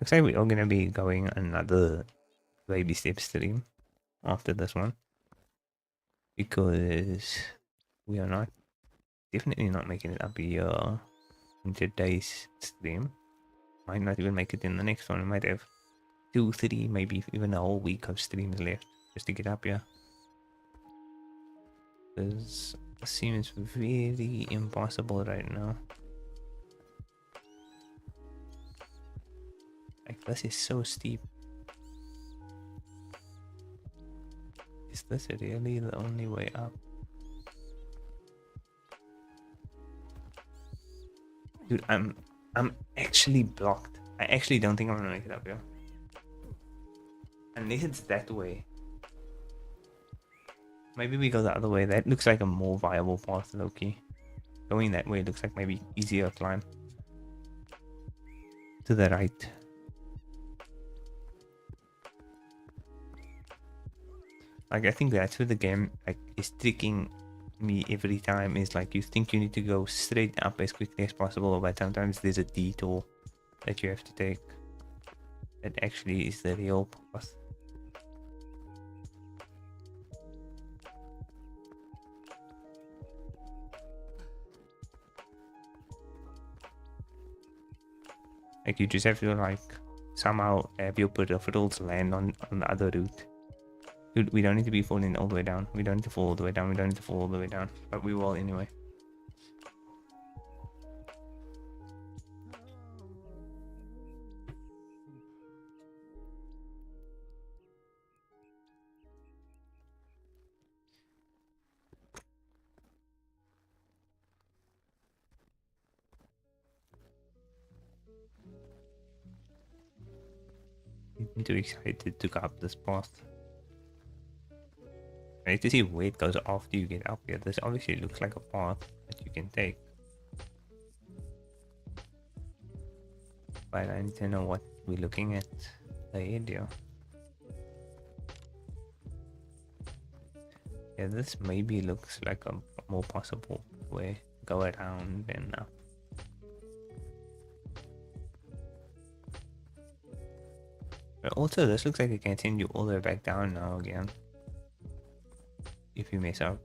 Looks like we're all gonna be going another baby step stream after this one. Because we are not definitely not making it up here in today's stream. Might not even make it in the next one. We might have 2, 3, maybe even a whole week of streams left just to get up here. Because it seems very impossible right now. Like this is so steep. Is this really the only way up? Dude, I'm actually blocked. I actually don't think I'm gonna make it up here. Unless it's that way. Maybe we go the other way. That looks like a more viable path, Loki. Going that way looks like maybe easier climb. To the right. Like I think that's where the game like is tricking me every time, is like you think you need to go straight up as quickly as possible, but sometimes there's a detour that you have to take. That actually is the real path. Like you just have to like somehow have your peripherals land on the other route. Dude, we don't need to be falling all the way down. We don't need to fall all the way down. We don't need to fall all the way down. But we will anyway. I'm too excited to go up this path. I need to see where it goes after you get up here. This obviously looks like a path that you can take. But I need to know what we're looking at ahead here. Yeah, this maybe looks like a more possible way. Go around and up. But also, this looks like it can send you all the way back down now again. If you mess up.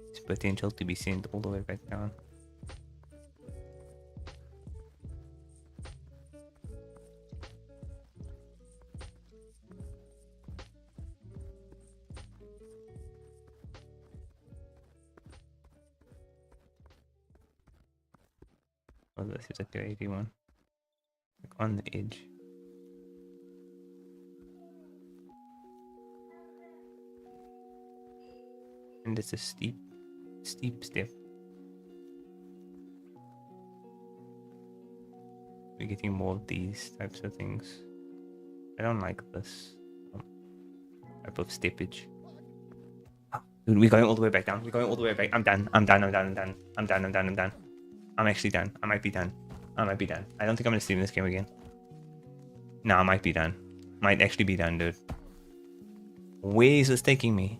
It's potential to be sent all the way back down. Oh, this is a crazy one. Like on the edge. And it's a steep step. We're getting more of these types of things. I don't like this type of steppage. Dude, we're going all the way back down. We're going all the way back. I'm done. I'm actually done. I might be done. I don't think I'm gonna stream this game again. No, I might be done. Might actually be done, dude. Where is this taking me?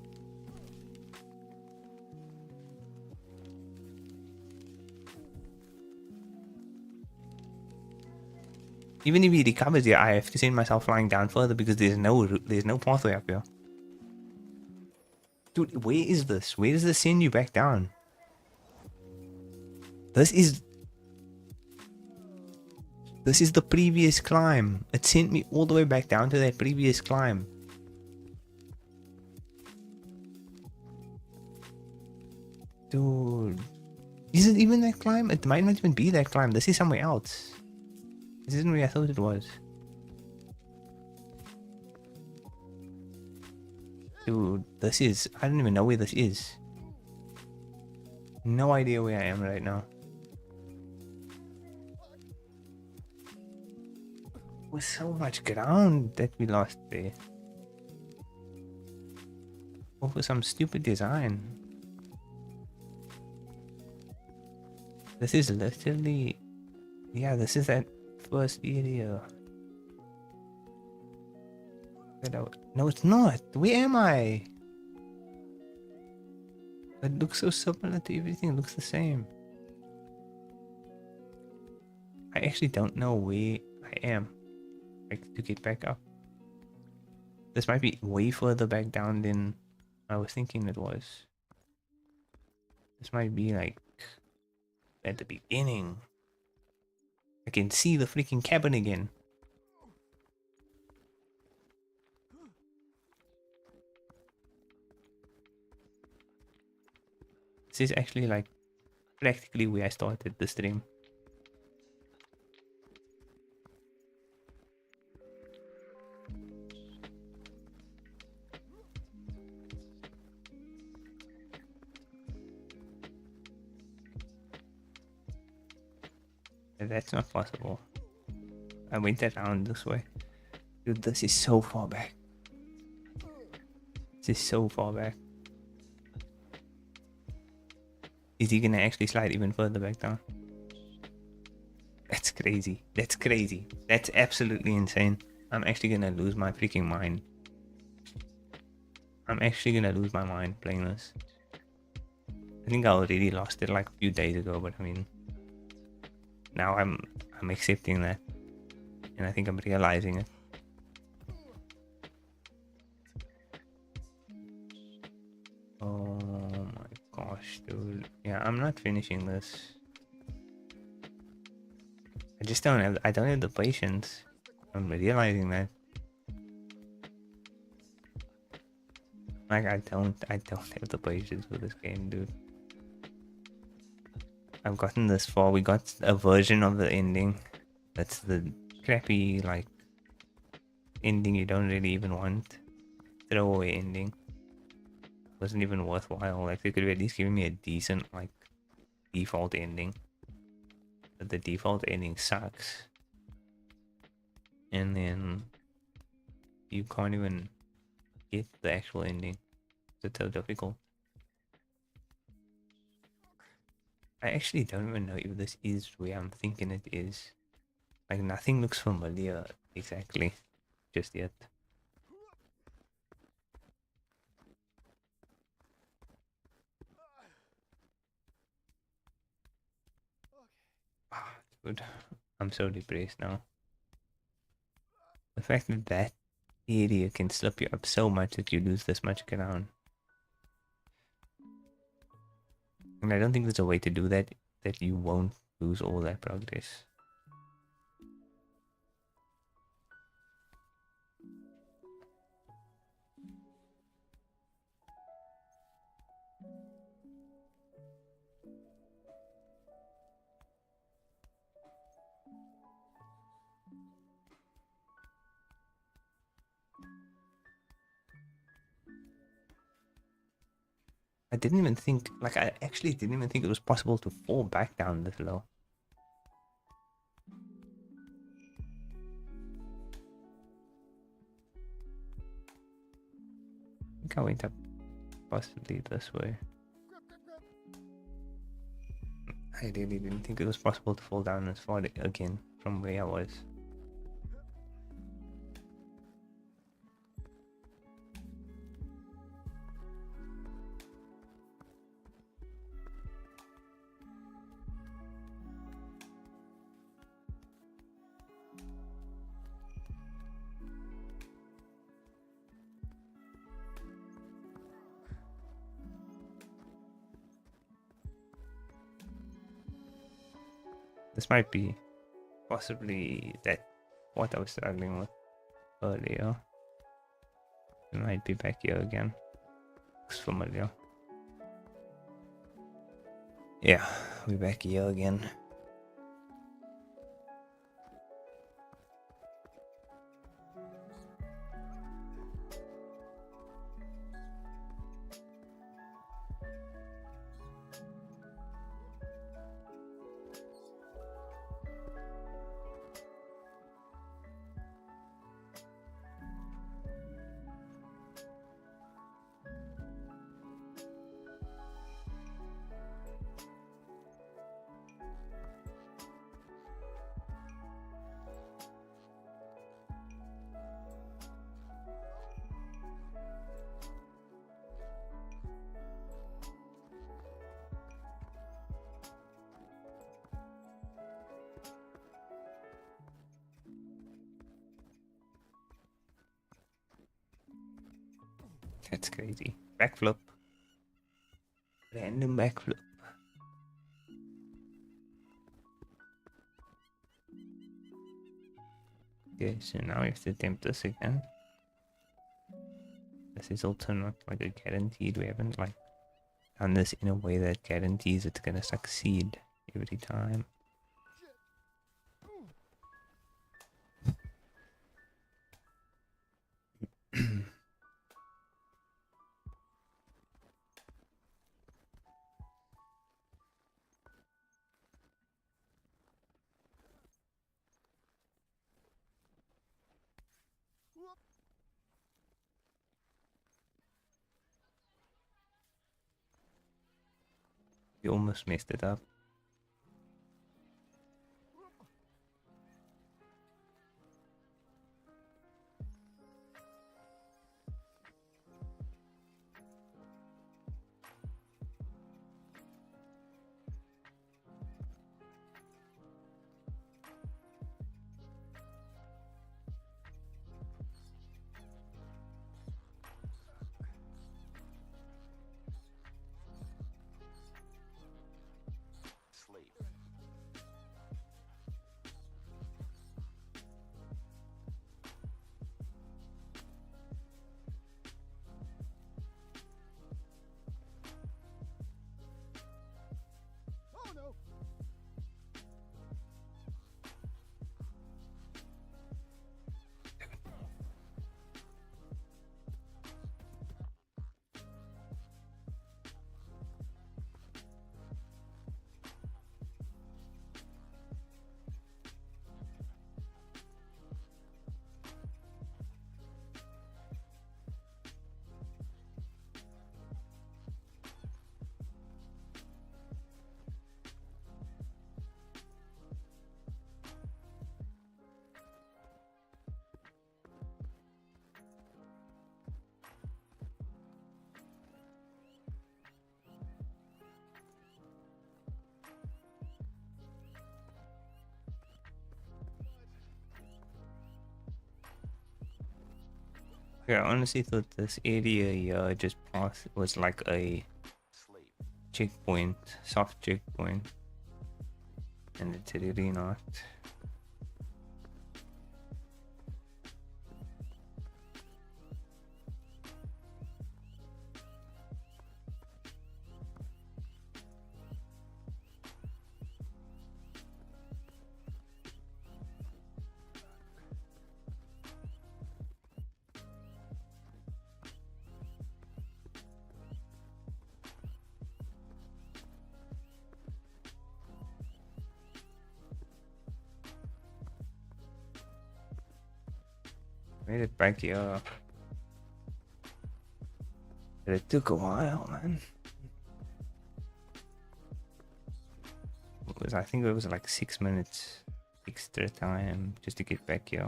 Even if he recovers here, I have to send myself flying down further because there's no pathway up here. Dude, where is this? Where does this send you back down? This is the previous climb. It sent me all the way back down to that previous climb. Dude. Is it even that climb? It might not even be that climb. This is somewhere else. This isn't where I thought it was. Dude, this is... I don't even know where this is. No idea where I am right now. With so much ground that we lost there. Over some stupid design. This is literally... Yeah, this is that first area. No, it's not. Where am I? It looks so similar to everything. It looks the same. I actually don't know where I am. Like, to get back up. This might be way further back down than I was thinking it was. This might be like at the beginning. I can see the freaking cabin again. This is actually like practically where I started the stream. That's not possible. I went around this way. Dude, this is so far back. This is so far back. Is he gonna actually slide even further back down? That's crazy. That's crazy. That's absolutely insane. I'm actually gonna lose my freaking mind. I'm actually gonna lose my mind playing this. I think I already lost it like a few days ago, but I mean, now I'm accepting that, and I think I'm realizing it. Oh my gosh, dude. Yeah, I'm not finishing this. I don't have the patience. I'm realizing that. Like, I don't have the patience for this game, dude. I've gotten this far. We got a version of the ending. That's the crappy, like, ending you don't really even want. Throwaway ending. Wasn't even worthwhile. Like, they could have at least given me a decent, like, default ending. But the default ending sucks. And then you can't even get the actual ending. It's so difficult. I actually don't even know if this is where I'm thinking it is. Like, nothing looks familiar exactly just yet. Ah, dude, I'm so depressed now. The fact that that area can slip you up so much that you lose this much ground. And I don't think there's a way to do that you won't lose all that progress. I didn't even think, like, I actually didn't even think it was possible to fall back down this low. I think I went up possibly this way. I really didn't think it was possible to fall down as far again from where I was. This might be possibly that what I was struggling with earlier. It might be back here again. Looks familiar. Yeah, we're back here again. That's crazy. Backflip. Random backflip. Okay, so now we have to attempt this again. This is also not like a guaranteed. We haven't like done this in a way that guarantees it's gonna succeed every time. We almost messed it up. Yeah, I honestly thought this area here just passed was like a checkpoint, soft checkpoint, and it's really not. Made it back here. But it took a while, man. I think it was like 6 minutes extra time just to get back here.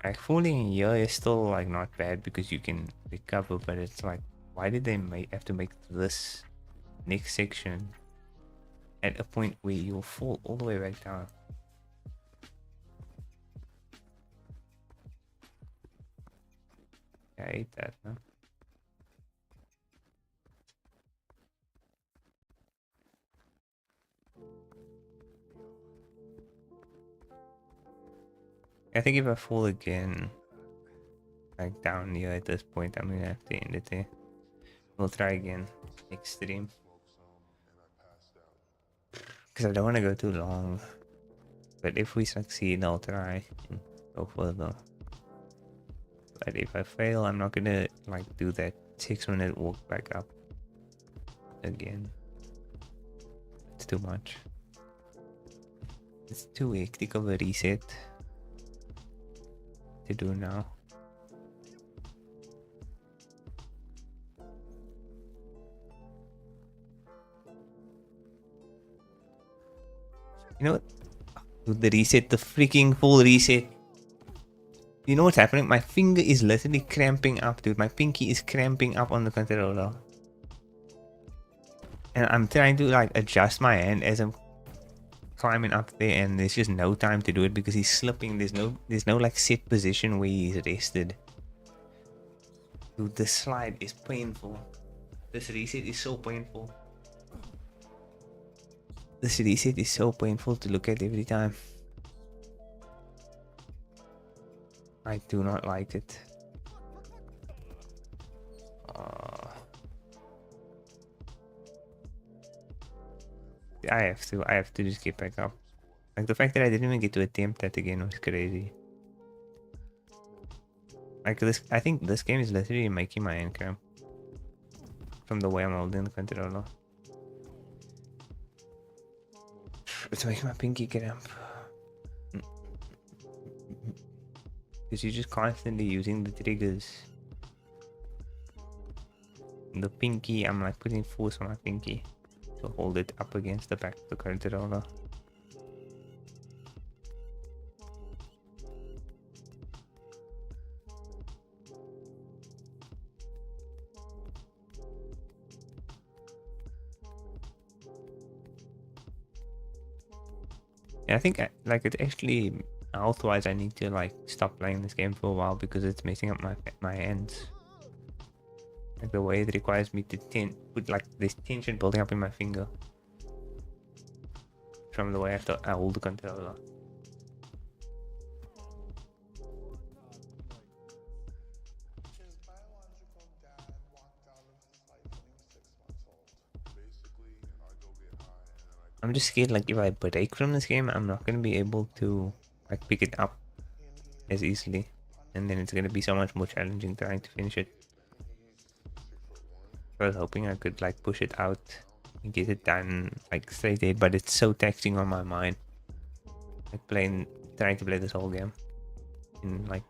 Like falling here is still like not bad because you can recover, but it's like, why did they have to make this next section at a point where you'll fall all the way back down? I hate that, man. I think if I fall again, like down here at this point, I'm gonna have to end it there. We'll try again next stream. Because I don't want to go too long. But if we succeed, I'll try and go further. But if I fail, I'm not gonna like do that 6-minute walk back up again. It's too much. It's too hectic of a reset to do now. You know what? Dude, the reset, the freaking full reset. You know what's happening? My finger is literally cramping up, dude. My pinky is cramping up on the controller. And I'm trying to like adjust my hand as I'm climbing up there, and there's just no time to do it because he's slipping. There's no like set position where he's rested. Dude, this slide is painful. This reset is so painful. This reset is so painful to look at every time. I do not like it. I have to just get back up. Like the fact that I didn't even get to attempt that again was crazy. Like this, I think this game is literally making my hand cramp from the way I'm holding the controller. It's making my pinky cramp. Because you're just constantly using the triggers. The pinky, I'm like putting force on my pinky to hold it up against the back of the controller. Yeah, I think like it's actually health-wise, I need to like stop playing this game for a while because it's messing up my hands. Like the way it requires me to put like this tension building up in my finger from the way I hold the controller. I'm just scared like if I break from this game, I'm not gonna be able to like pick it up as easily, and then it's gonna be so much more challenging trying to finish it. I was hoping I could like push it out and get it done like straight ahead, but it's so taxing on my mind. Like trying to play this whole game in like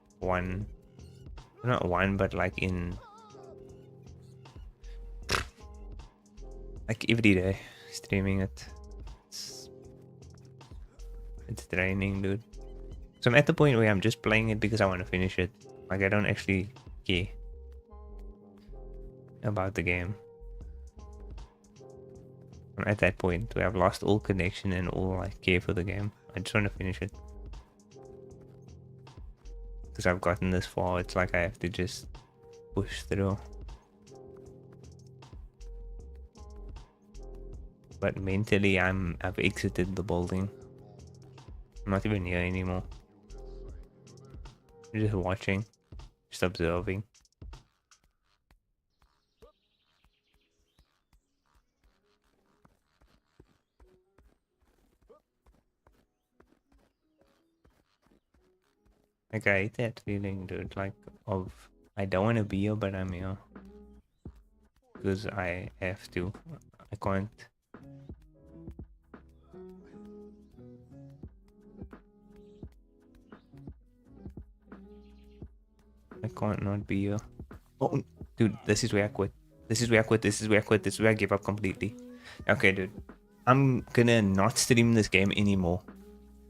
not one, but like in like every day streaming it. It's draining, dude. So I'm at the point where I'm just playing it because I want to finish it. Like I don't actually care about the game. I'm at that point where I've lost all connection and all like care for the game. I just want to finish it. Because I've gotten this far, it's like I have to just push through. But mentally, I've exited the building. I'm not even here anymore. I'm just watching, just observing. Like I hate that feeling, dude. Like of I don't want to be here, but I'm here because I have to. I can't. I can't not be here. Oh, dude, this is where I quit. This is where I quit. This is where I quit. This is where I give up completely. Okay, dude. I'm gonna not stream this game anymore.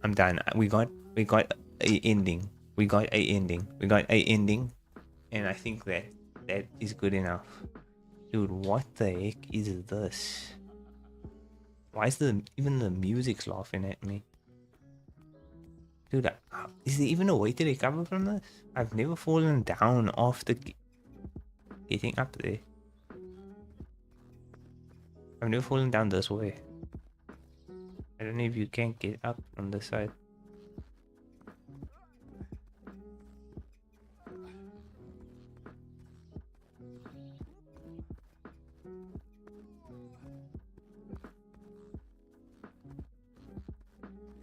I'm done. We got a ending. We got a ending. We got a ending, and I think that is good enough. Dude, what the heck is this? Why is even the music's laughing at me? Dude, is there even a way to recover from this? I've never fallen down after getting up there. I've never fallen down this way. I don't know if you can get up on this side.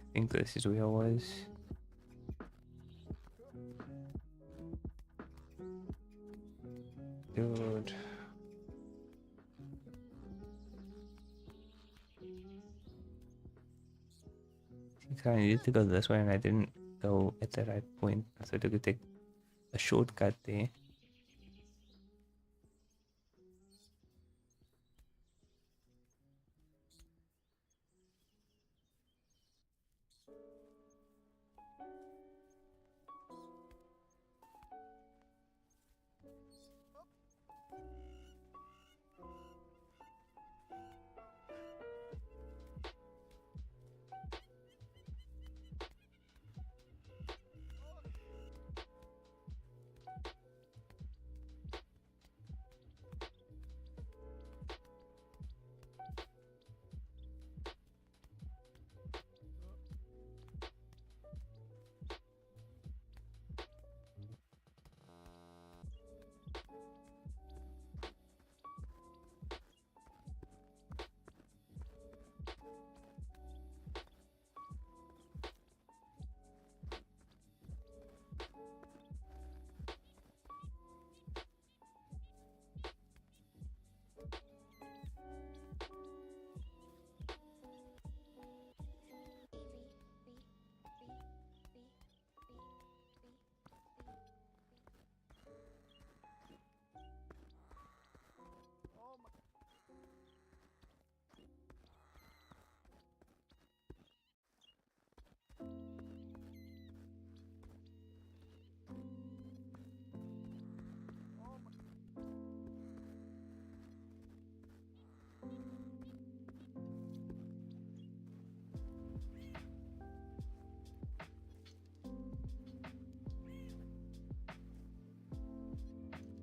I think this is where I was. Dude. I think I needed to go this way and I didn't go at the right point. I thought I could take a shortcut there.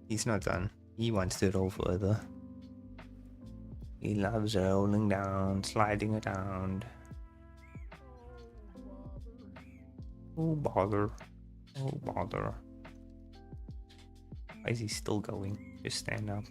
He's not done. He wants to roll further. He loves rolling down, sliding around. Oh bother. Oh bother. Why is he still going? Just stand up.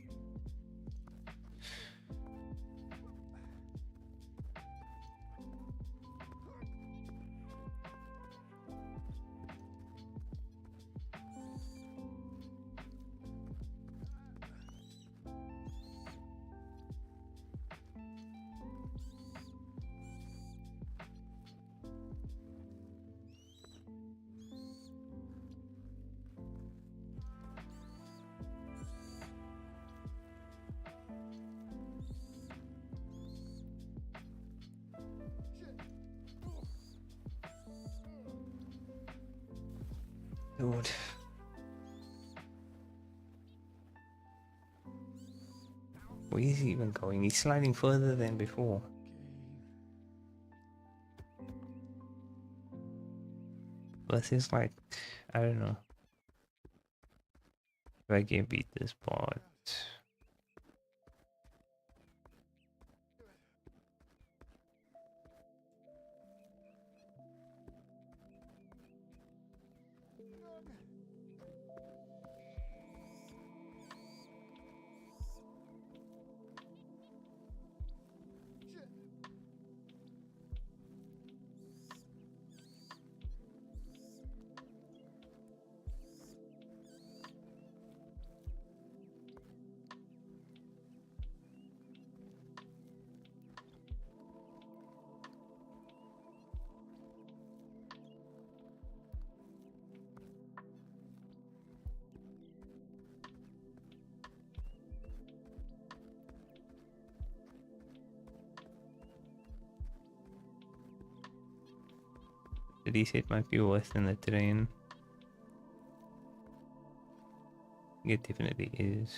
Dude. Where is he even going? He's sliding further than before. Plus, it's like, I don't know. If I can beat this part. The reset might be worse than the train. It definitely is.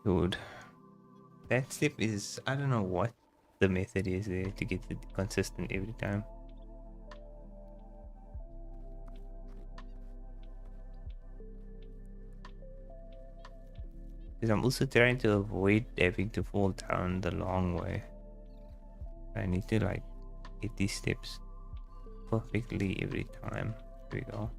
Dude, that step is, I don't know what the method is there to get it consistent every time. Because I'm also trying to avoid having to fall down the long way. I need to like hit these steps perfectly every time. Here we go.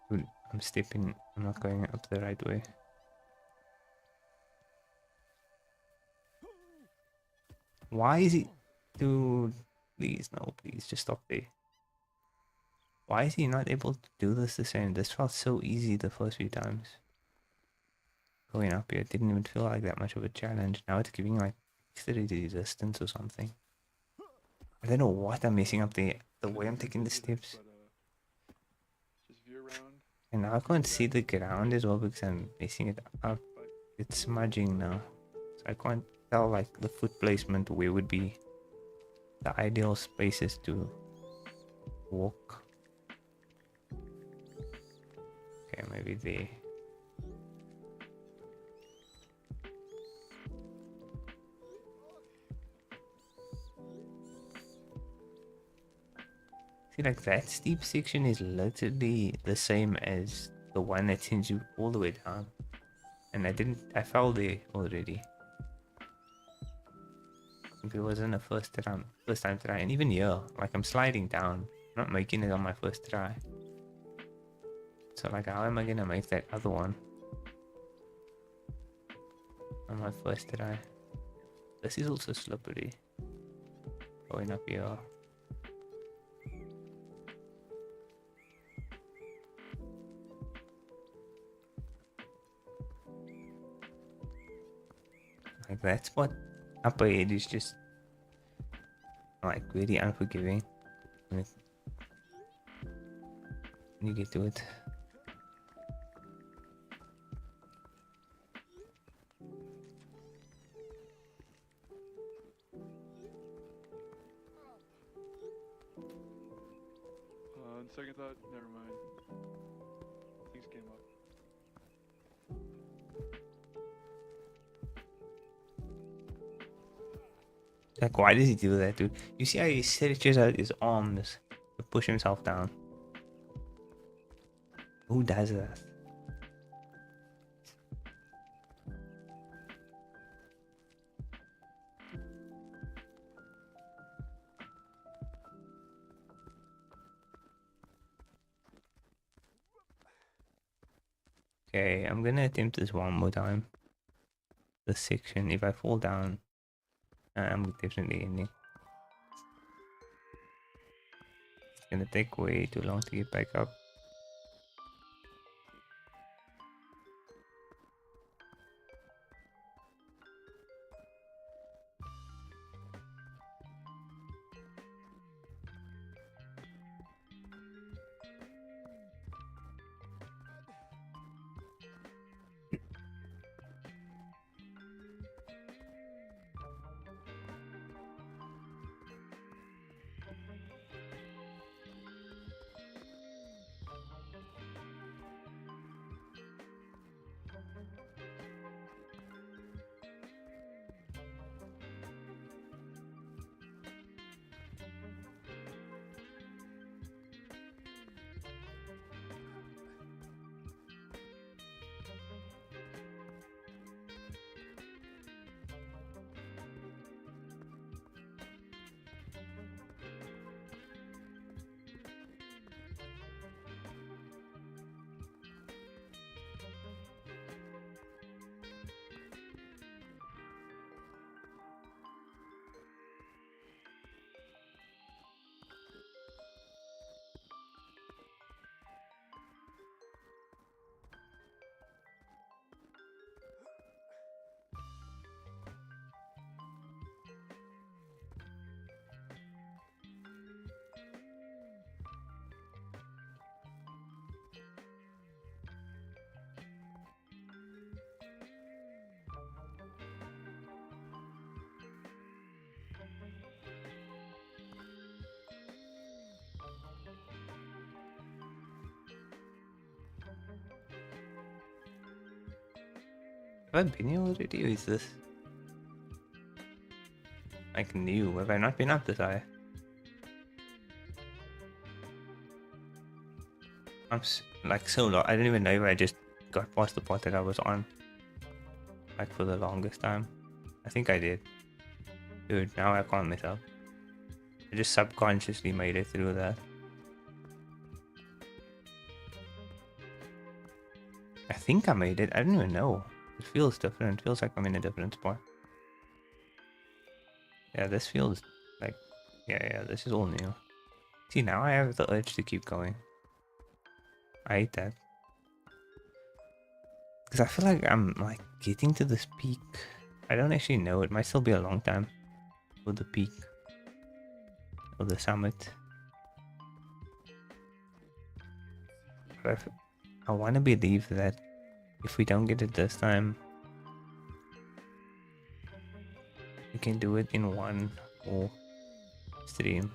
Dude, I'm stepping, I'm not going up the right way. Why is he, dude, please, no, please, just stop there. Why is he not able to do this the same? This felt so easy the first few times. Going up here, it didn't even feel like that much of a challenge. Now it's giving like extra resistance or something. I don't know what I'm messing up the way I'm taking the steps. And now I can't see the ground as well because I'm messing it up. It's smudging now. So I can't tell like the foot placement where would be the ideal spaces to walk. Okay, maybe there. See, like that steep section is literally the same as the one that sends you all the way down. And I fell there already. If it wasn't a first time try, and even here, like I'm sliding down, I'm not making it on my first try. So like, how am I gonna make that other one on my first try? This is also slippery. Going up here. Like that spot up ahead is just like really unforgiving when you get to it. On second thought, never mind. Things came up. Like, why does he do that, dude? You see how he stretches out his arms to push himself down? Who does that? Okay, I'm gonna attempt this one more time. This section, if I fall down, I'm definitely ending. It's gonna take way too long to get back up. Have I been here already, or is this like new? Have I not been up this high? I'm like so low. I don't even know if I just got past the part that I was on, like for the longest time. I think I did. Dude, now I can't mess up. I just subconsciously made it through that. I think I made it. I don't even know. It feels different. It feels like I'm in a different spot. Yeah, this feels like... Yeah, this is all new. See, now I have the urge to keep going. I hate that. Because I feel like I'm like getting to this peak. I don't actually know. It might still be a long time for the peak. Or the summit. But I want to believe that if we don't get it this time, we can do it in one whole stream.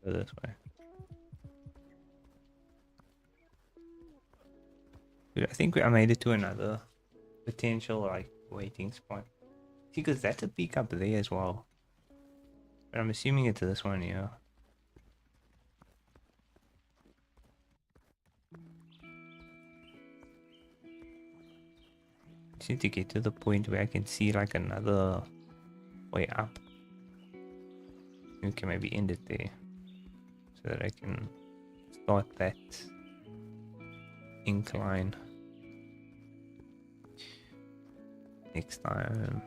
Go this way. Dude, I think I made it to another potential like waiting spot. See, because that's a peak up there as well. But I'm assuming it's this one here. Just need to get to the point where I can see like another way up. We can maybe end it there so that I can start that incline next time.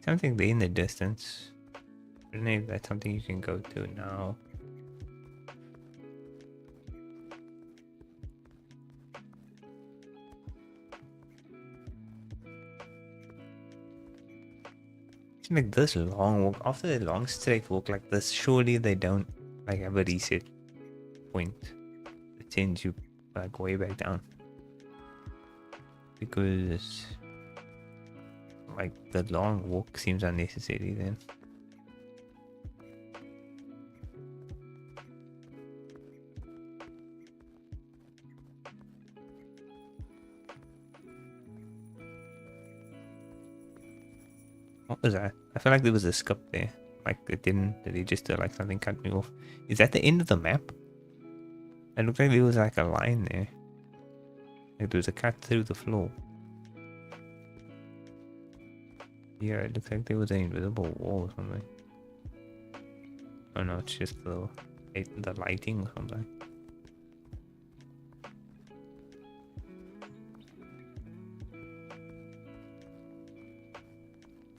Something there in the distance. I don't know if that's something you can go to now. It's like this long walk, after a long straight walk like this, surely they don't like have a reset point that sends you like way back down. Because like the long walk seems unnecessary then. What was that? I feel like there was a skip there. Like it didn't, did he just do like something cut me off? Is that the end of the map? It looked like there was like a line there. Like there was a cut through the floor. Yeah, it looks like there was an invisible wall or something. Oh no, it's just the lighting or something.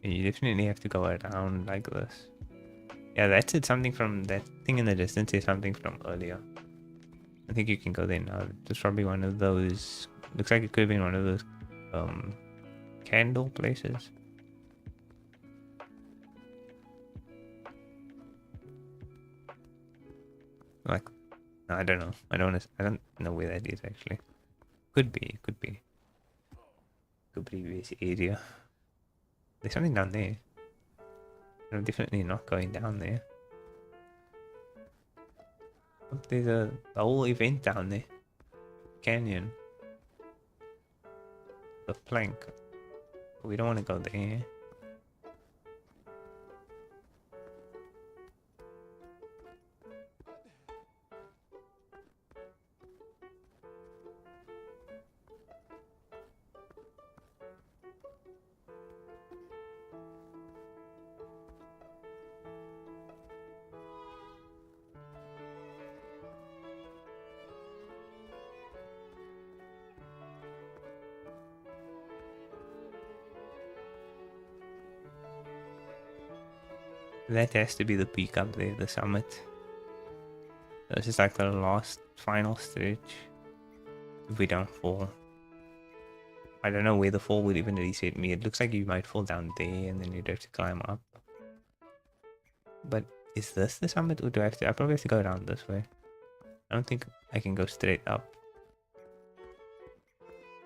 You definitely have to go around like this. Yeah, that's it. Something from that thing in the distance is something from earlier. I think you can go there now. It's probably one of those. Looks like it could have been one of those candle places. Like, no, I don't know. I don't know where that is actually. Could be. Could be this area. There's something down there. I'm definitely not going down there. Look, there's a whole event down there. Canyon. The plank. We don't want to go there. That has to be the peak up there, the summit. This is like the last final stretch. If we don't fall. I don't know where the fall would even reset me. It looks like you might fall down there and then you'd have to climb up. But is this the summit or do I have to? I probably have to go down this way. I don't think I can go straight up.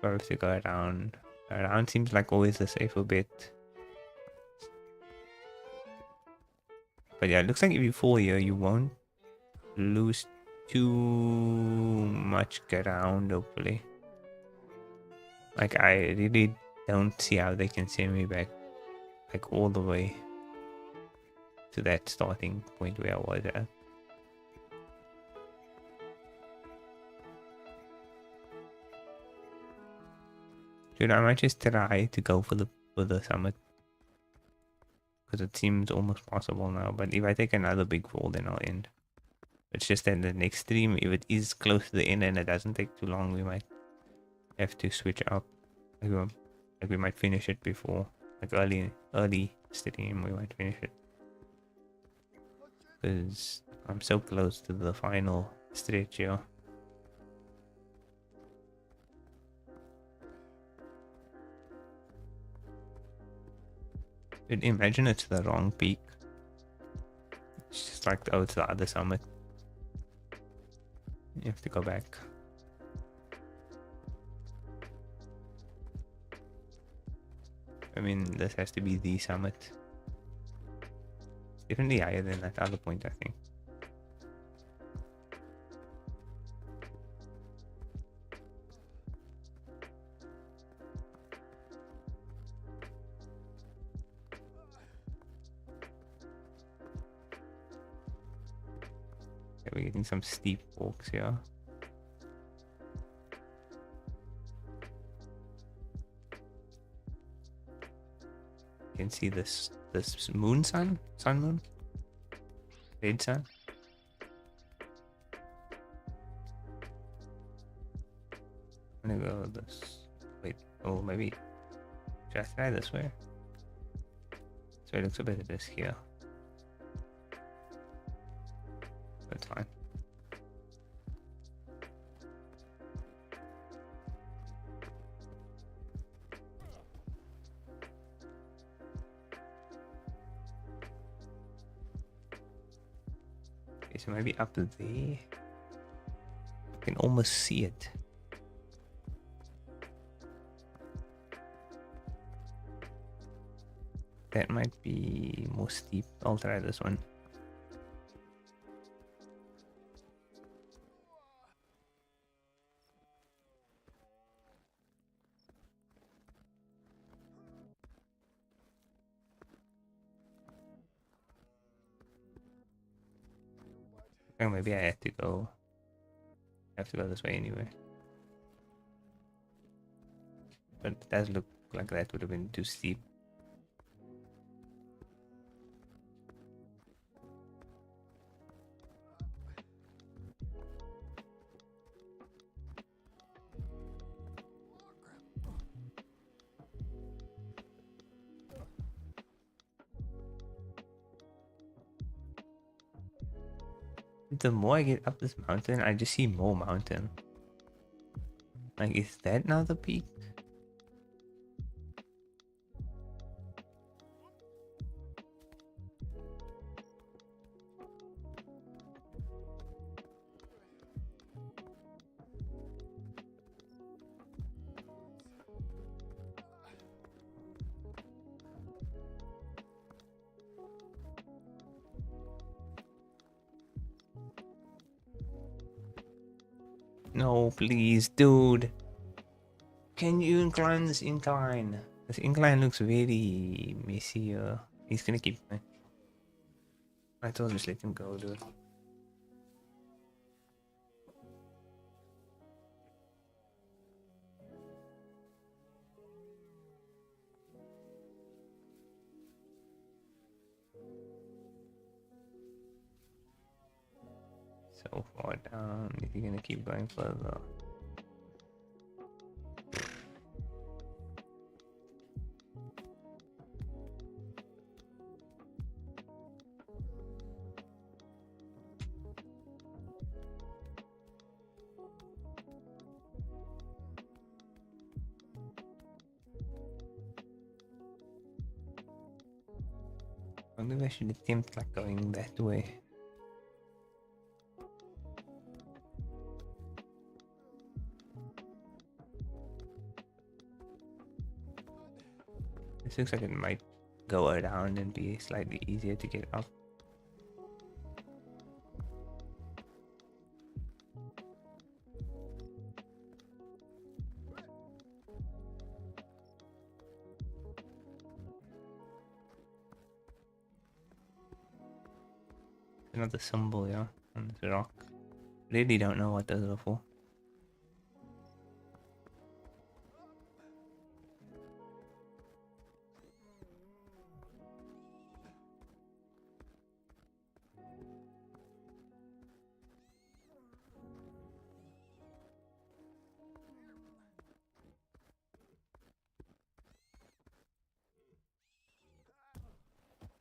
Probably have to go around. Around seems like always the safer bet. But yeah, it looks like if you fall here, you won't lose too much ground, hopefully. Like, I really don't see how they can send me back, like, all the way to that starting point where I was at. Dude, I might just try to go for the summit. Because it seems almost possible now. But if I take another big fall, then I'll end. It's just that the next stream, if it is close to the end and it doesn't take too long, we might have to switch up. Like we might finish it before. Like early stream, we might finish it. Because I'm so close to the final stretch here. Dude, imagine it's the wrong peak. It's just like, oh, it's the other summit. You have to go back. I mean, this has to be the summit. Definitely higher than that other point, I think. Okay, we're getting some steep walks here. You can see this moon sun moon, red sun. I'm gonna go this. Wait, oh maybe should I try this way? So it looks a bit of this here. That's fine. Okay, so maybe up there. I can almost see it. That might be more steep. I'll try this one. Oh, maybe I have to go. I have to go this way anyway. But it does look like that would have been too steep. The more I get up this mountain, I just see more mountain. Like, is that now the peak? No, please, dude. Can you incline this incline? This incline looks very messy. He's gonna keep going. I thought just let him go, dude. So far down. Is he gonna keep going further? I wonder if I should attempt like going that way. This looks like it might go around and be slightly easier to get up. Another symbol, yeah, on this rock. Really don't know what those are for.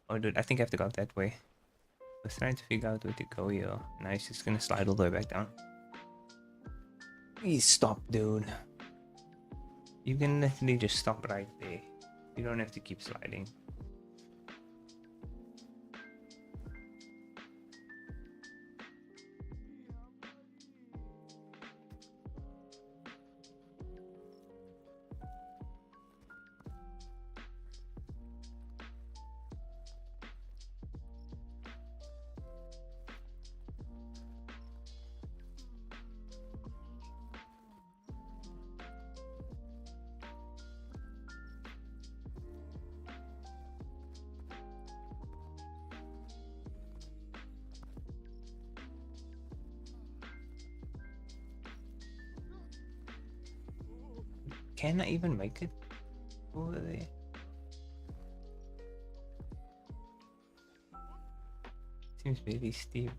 Oh dude, I think I have to go that way. I was trying to figure out where to go here. Now it's just gonna slide all the way back down. Please stop, dude. You can literally just stop right there. You don't have to keep sliding. Can I even make it over there? Seems very steep.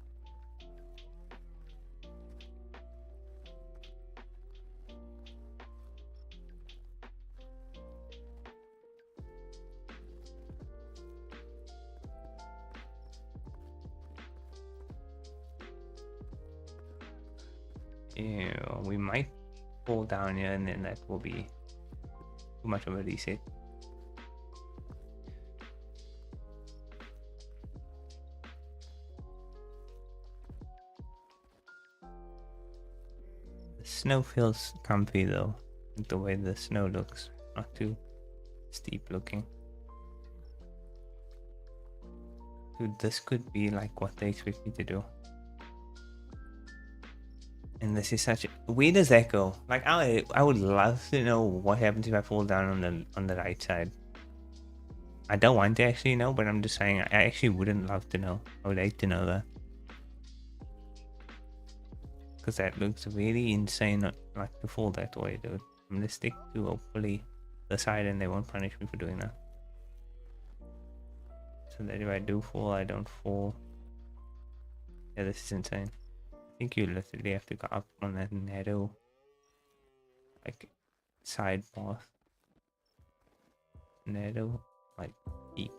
Yeah, we might fall down here and then that will be too much of a reset. The snow feels comfy though, like the way the snow looks, not too steep looking. Dude, this could be like what they expect me to do. And this is such a... Where does that go? Like I would love to know what happens if I fall down on the right side. I don't want to actually know, but I'm just saying I actually wouldn't love to know. I would like to know that. Because that looks very insane, like to fall that way, dude. I'm gonna stick to hopefully the side and they won't punish me for doing that. So that if I do fall, I don't fall. Yeah, this is insane. I think you literally have to go up on that narrow, like, side path. Narrow, like, peak.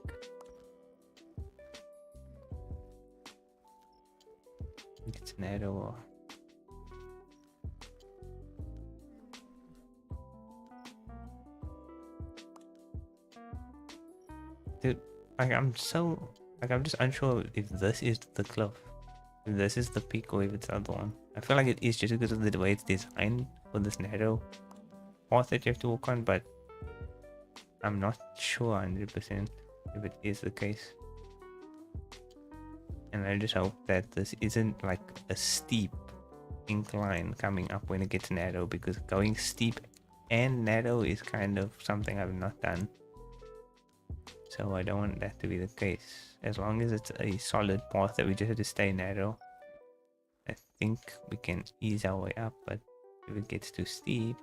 I think it's narrow or... Dude, like, I'm just unsure if this is the cliff. If this is the peak or if it's the other one. I feel like it is just because of the way it's designed for this narrow path that you have to walk on, but I'm not sure 100% if it is the case. And I just hope that this isn't like a steep incline coming up when it gets narrow, because going steep and narrow is kind of something I've not done. So I don't want that to be the case. As long as it's a solid path that we just have to stay narrow, I think we can ease our way up. But if it gets too steep,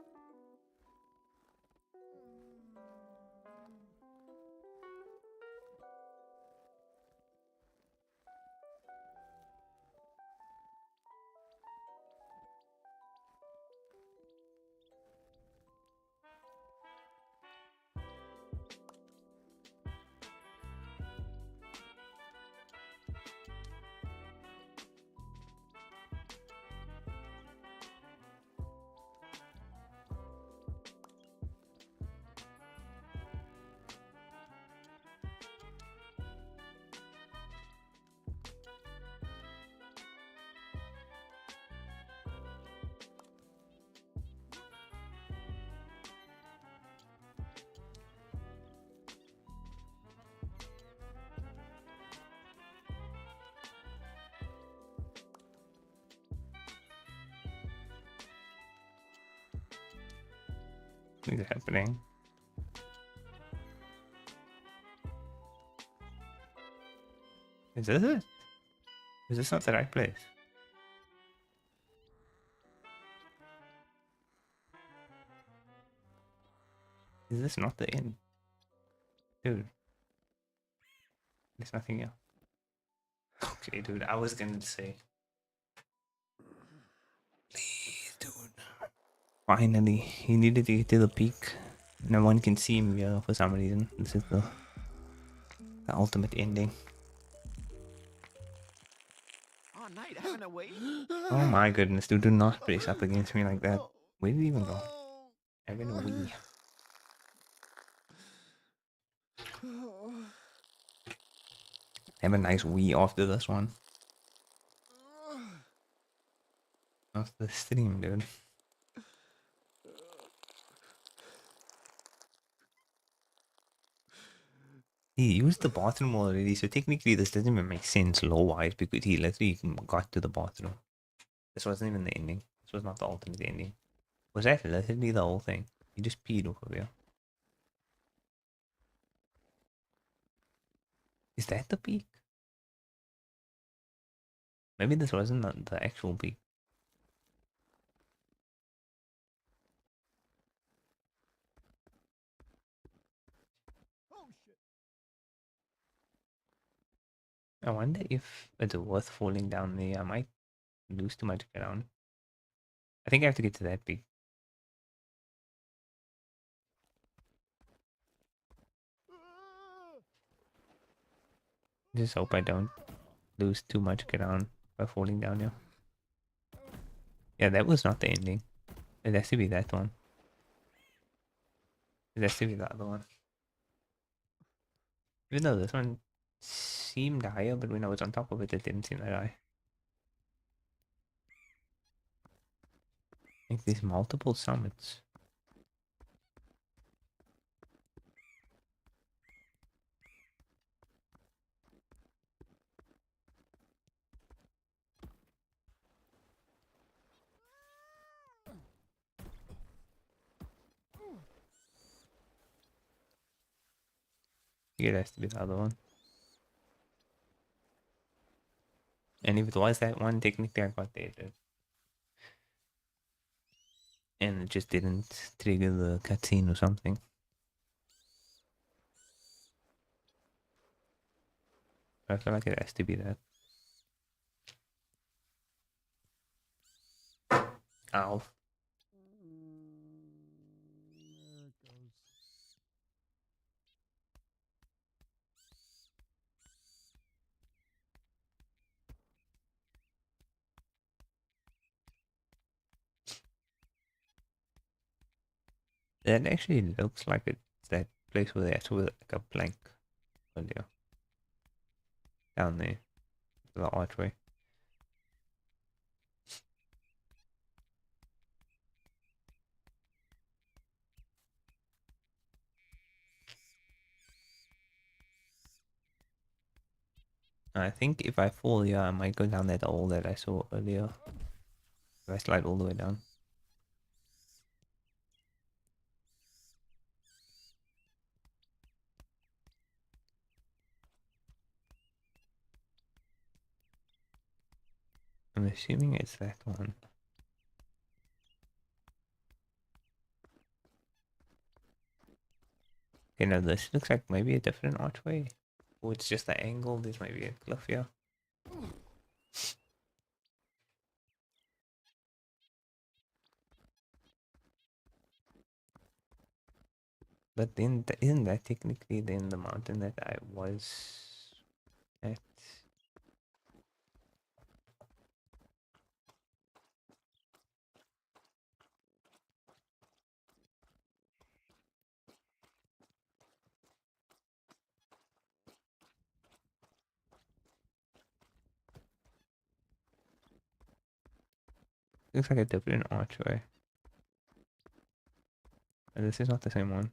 what is happening? Is this it? Is this not the right place? Is this not the end? Dude. There's nothing here. Okay, dude, I was gonna say. Please, dude. Finally, he needed to get to the peak. No one can see him here for some reason. This is the ultimate ending. Oh, night, having a wait? Oh my goodness, dude, do not brace up against me like that. Where did he even go? Having a wee. Have a nice wee after this one. That's the stream, dude. He used the bathroom already, so technically this doesn't even make sense law-wise, because he literally got to the bathroom. This wasn't even the ending. This was not the alternate ending. Was that literally the whole thing? He just peed off of here. Is that the peak? Maybe this wasn't the actual peak. I wonder if it's worth falling down there. I might lose too much ground. I think I have to get to that big. Just hope I don't lose too much ground by falling down here. Yeah, that was not the ending. It has to be that one. It has to be the other one. Even though this one seemed higher, but when I was on top of it, it didn't seem that high. Like there's multiple summits. It has to be the other one. And if it was that one, technically I got there. And it just didn't trigger the cutscene or something. I feel like it has to be that. Ow. There it goes. That actually looks like it's that place where they actually like a plank earlier. Down there. The archway. I think if I fall here, I might go down that hole that I saw earlier. If I slide all the way down. I'm assuming it's that one. Okay, now this looks like maybe a different archway. Or it's just the angle, there's maybe a cliff here. But then, isn't that technically then the mountain that I was at? Looks like a different archway. And this is not the same one.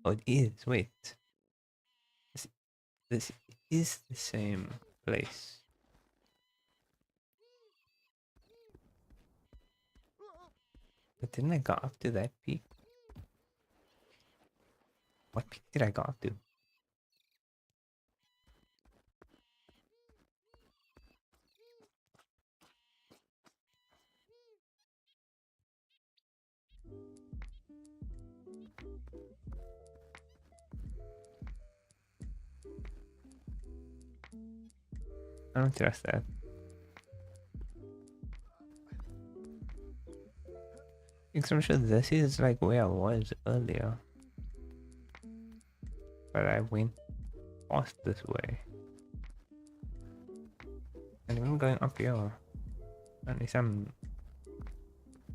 Oh, it is. Wait. This is the same place. But didn't I go up to that peak? What peak did I go up to? I don't trust that. Because I'm sure this is like where I was earlier. But I went past this way. And I'm going up here. At least I'm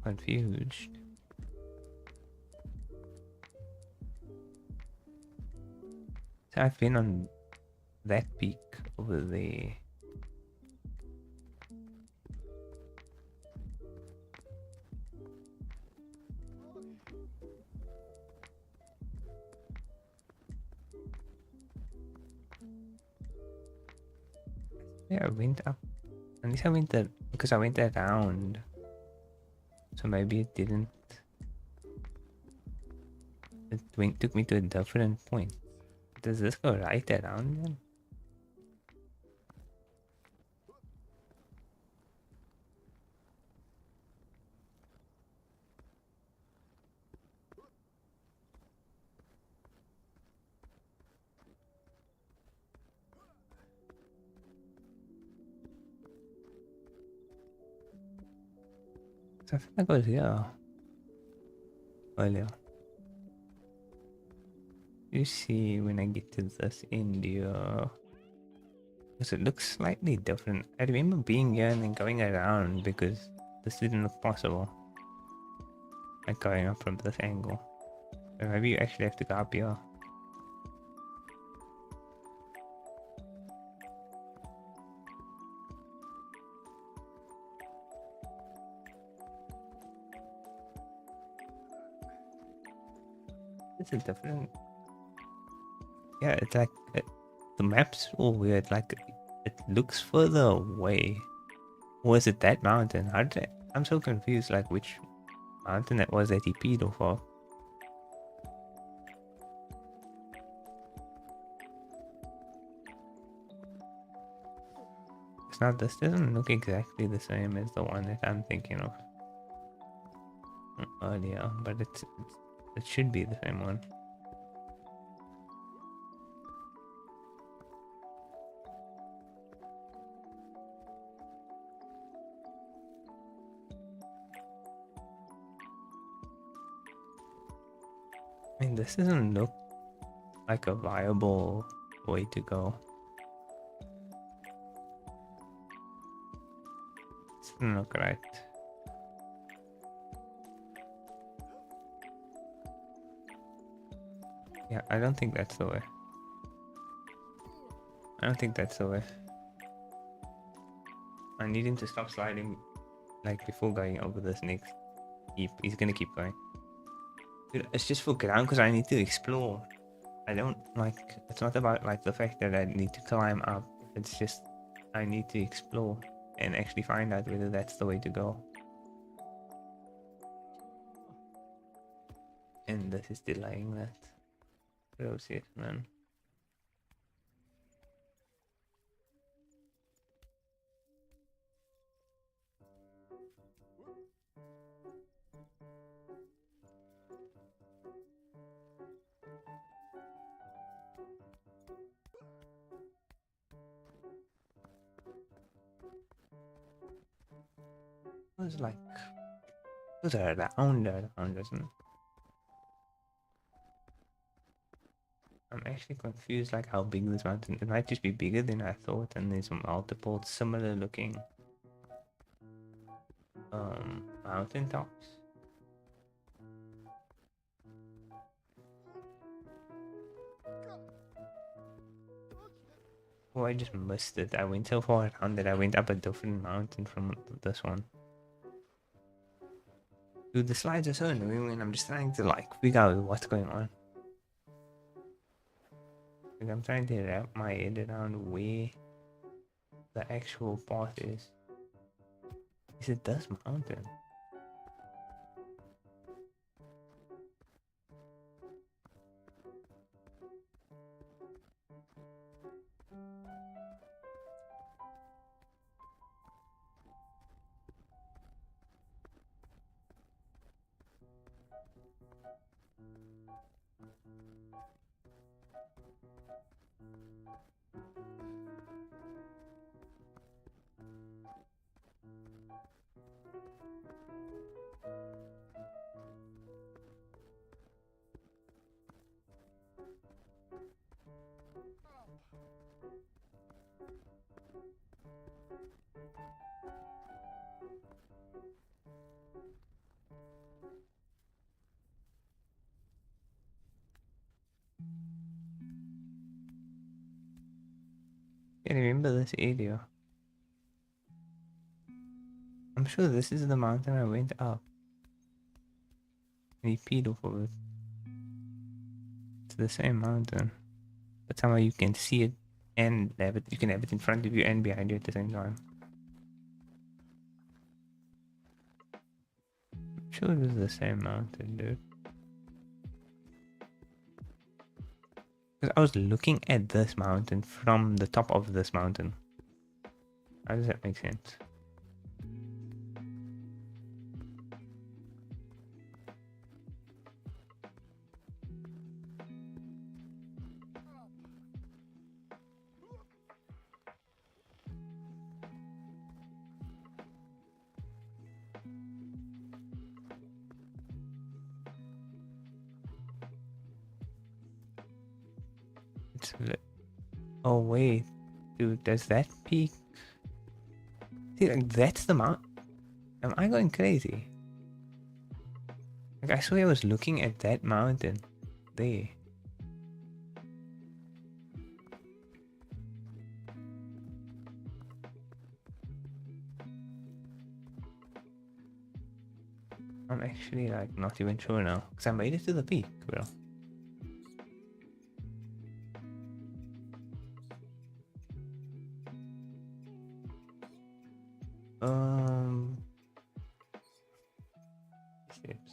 confused. So I've been on that peak over there. Yeah, I went up. At least I went there because I went around. So maybe it didn't. Took me to a different point. Does this go right around then? So I feel like I was here earlier. You see when I get to this end here. Because it looks slightly different. I remember being here and then going around because this didn't look possible. Like going up from this angle. So maybe you actually have to go up here. It's a different. Yeah, it's like the map's all weird. Like it looks further away. Or is it that mountain? How did I'm so confused. Like which mountain that was that he peed off of? It's not. This doesn't look exactly the same as the one that I'm thinking of earlier, but it should be the same one. I mean, this doesn't look like a viable way to go. It doesn't look right. Yeah, I don't think that's the way. I don't think that's the way. I need him to stop sliding, like, before going over this next. He's gonna keep going. Dude, it's just for ground because I need to explore. I don't, like, it's not about, like, the fact that I need to climb up. It's just, I need to explore and actually find out whether that's the way to go. And this is delaying that process, man. It was like, it was around, isn't it? I'm actually confused, like how big this mountain. It might just be bigger than I thought, and there's multiple similar looking mountain tops. Oh, I just missed it. I went so far around that I went up a different mountain from this one. Dude, the slides are so annoying when I'm just trying to like figure out what's going on. Like, I'm trying to wrap my head around where the actual path is. Is it this mountain? I remember this area. I'm sure this is the mountain I went up. And he peed off of it. It's the same mountain. But somehow you can see it and have it. You can have it in front of you and behind you at the same time. I'm sure it was the same mountain, dude. Because I was looking at this mountain from the top of this mountain. How does that make sense? Oh wait, dude, does that peak? See, like that's the mount. Am I going crazy? Like I swear I was looking at that mountain there. I'm actually like not even sure now because I made it to the peak, bro. Ships.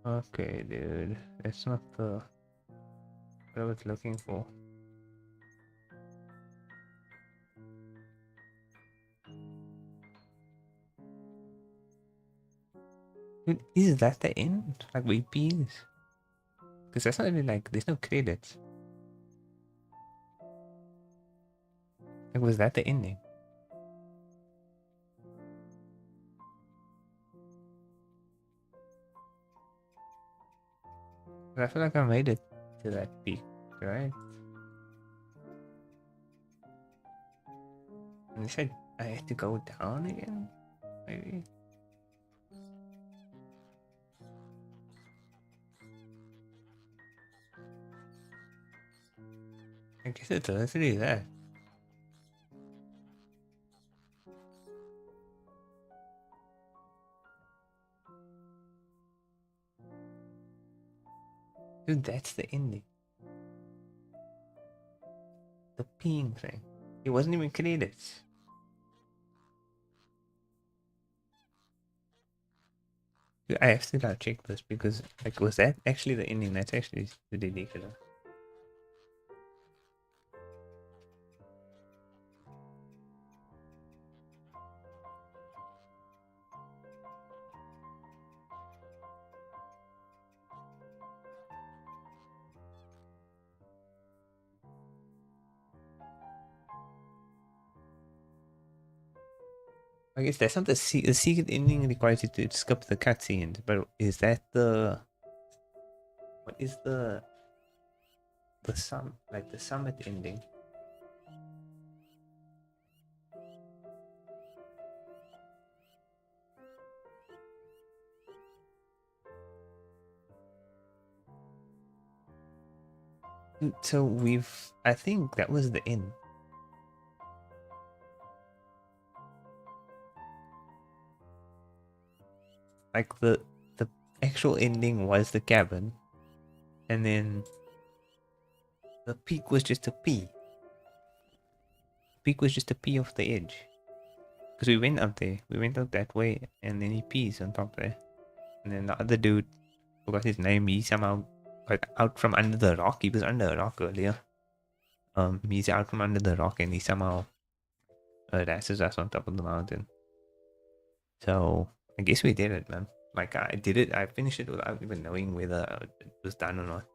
Okay, dude, that's not the what I was looking for. Dude, is that the end? Like VPs? Because that's not really like there's no credits. Like, was that the ending? I feel like I made it to that peak, right? And you said I had to go down again? Maybe? I guess it's literally that. Dude, that's the ending. The peeing thing. It wasn't even credits. Dude, I have to now check this because, like, was that actually the ending? That's actually ridiculous. I guess that's not the secret ending requires you to skip the cutscenes, but is that the what is the the summit ending? So I think that was the end. Like the actual ending was the cabin, and then the peak was just a pee. Peak was just a pee off the edge. Because we went up there, we went up that way, and then he pees on top there. And then the other dude, forgot his name, he somehow got out from under the rock. He was under a rock earlier. He's out from under the rock, and he somehow rashes us on top of the mountain. So I guess we did it, man. Like I did it, I finished it without even knowing whether it was done or not.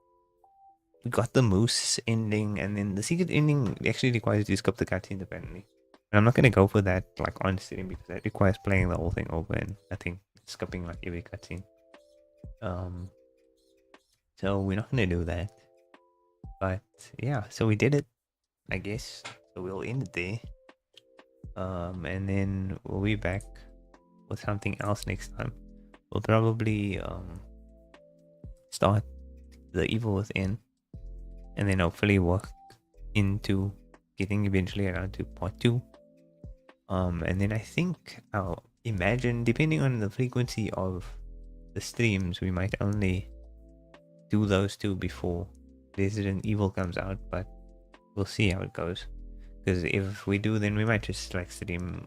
We got the moose ending, and then the secret ending actually requires you to skip the cutscene apparently. And I'm not gonna go for that like on stream because that requires playing the whole thing over and I think skipping like every cutscene. So we're not gonna do that. But yeah, so we did it, I guess. So we'll end it there. And then we'll be back with something else next time. We'll probably start the evil within, and then hopefully work into getting eventually around to part 2. And then I think I'll imagine, depending on the frequency of the streams, we might only do those 2 before Resident Evil comes out, but we'll see how it goes. Because if we do, then we might just like stream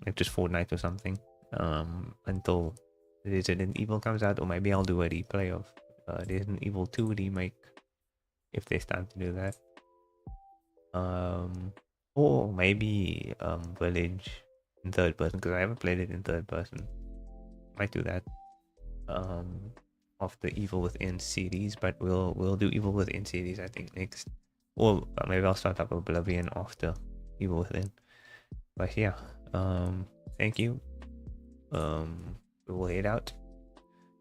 like just Fortnite or something until Resident Evil comes out, or maybe I'll do a replay of Resident Evil 2 remake if there's time to do that. Or maybe Village in third person, because I haven't played it in third person. Might do that of the Evil Within series, but we'll do Evil Within series I think next, or maybe I'll start up Oblivion after Evil Within. But yeah, thank you. We will head out.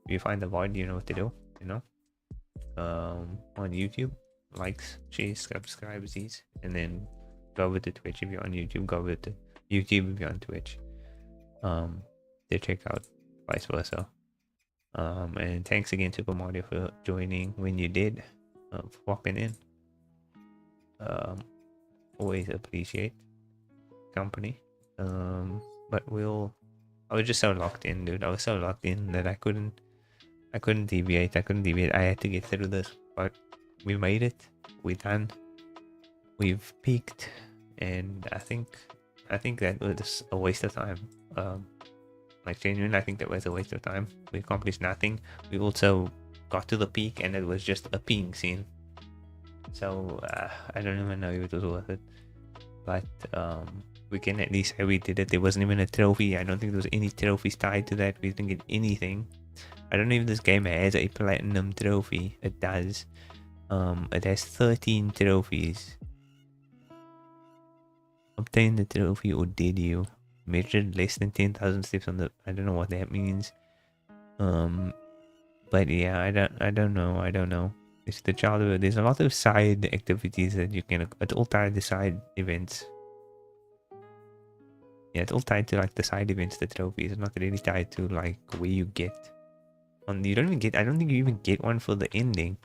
If you find the void, you know what to do, you know. On YouTube, likes, shares, subscribes these, and then go over to Twitch if you're on YouTube, go over to YouTube if you're on Twitch. To check out vice versa. And thanks again Super Mario for joining when you did, for popping in. Always appreciate company. But I was just so locked in, dude. I was so locked in that I couldn't deviate. I had to get through this, but we made it. We're done. We've peaked, and I think that was a waste of time. Like genuinely, I think that was a waste of time. We accomplished nothing. We also got to the peak, and it was just a peeing scene. So I don't even know if it was worth it. But we can at least say we did it. There wasn't even a trophy. I don't think there was any trophies tied to that. We didn't get anything. I don't know if this game has a platinum trophy. It does. It has 13 trophies. Obtain the trophy, or did you? Measured less than 10,000 steps on the... I don't know what that means. But yeah, I don't know. It's the childhood. There's a lot of side activities that you can... It's all tied to side events. Yeah, it's all tied to like the side events, the trophies. It's not really tied to like where you get. You don't even get... I don't think you even get one for the ending.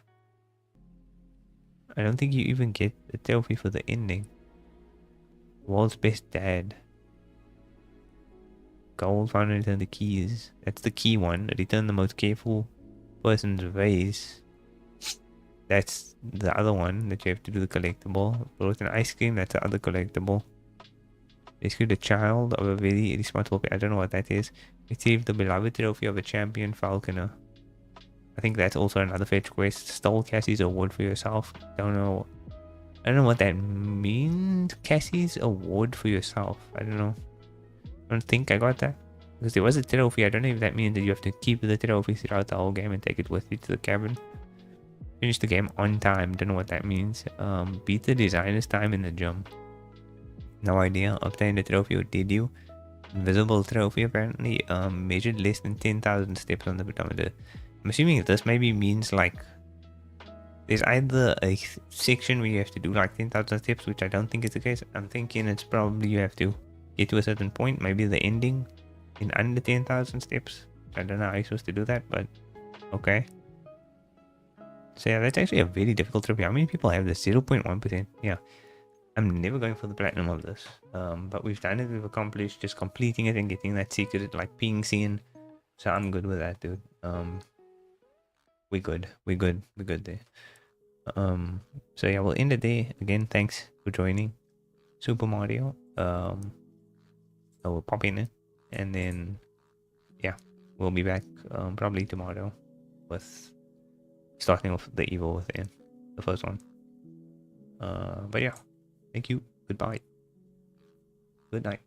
I don't think you even get a trophy for the ending. World's best dad. Gold found and return the keys. That's the key one. Return the most careful person's vase. That's the other one that you have to do the collectible. Brought an ice cream. That's the other collectible. Rescued a child of a very responsible... I don't know what that is. Received the beloved trophy of a champion falconer. I think that's also another fetch quest. Stole Cassie's award for yourself. I don't know what that means. Cassie's award for yourself. I don't know. I don't think I got that. Because there was a trophy. I don't know if that means that you have to keep the trophy throughout the whole game and take it with you to the cabin. Finish the game on time. Don't know what that means. Beat the designer's time in the gym. No idea. Obtain the trophy, or did you? Invisible trophy apparently. Measured less than 10,000 steps on the pedometer. I'm assuming this maybe means like there's either a section where you have to do like 10,000 steps, which I don't think is the case. I'm thinking it's probably you have to get to a certain point, maybe the ending in under 10,000 steps. I don't know how you're supposed to do that, but okay. So yeah, that's actually a very difficult trophy. How many people have this? 0.1%. Yeah. I'm never going for the platinum of this. But we've done it, we've accomplished just completing it and getting that secret like ping scene. So I'm good with that, dude. We're good there. So yeah, we'll end it there. Again, thanks for joining Super Mario. We'll pop in, and then yeah, we'll be back probably tomorrow with starting off the Evil Within, the first one. But yeah, thank you, goodbye, good night.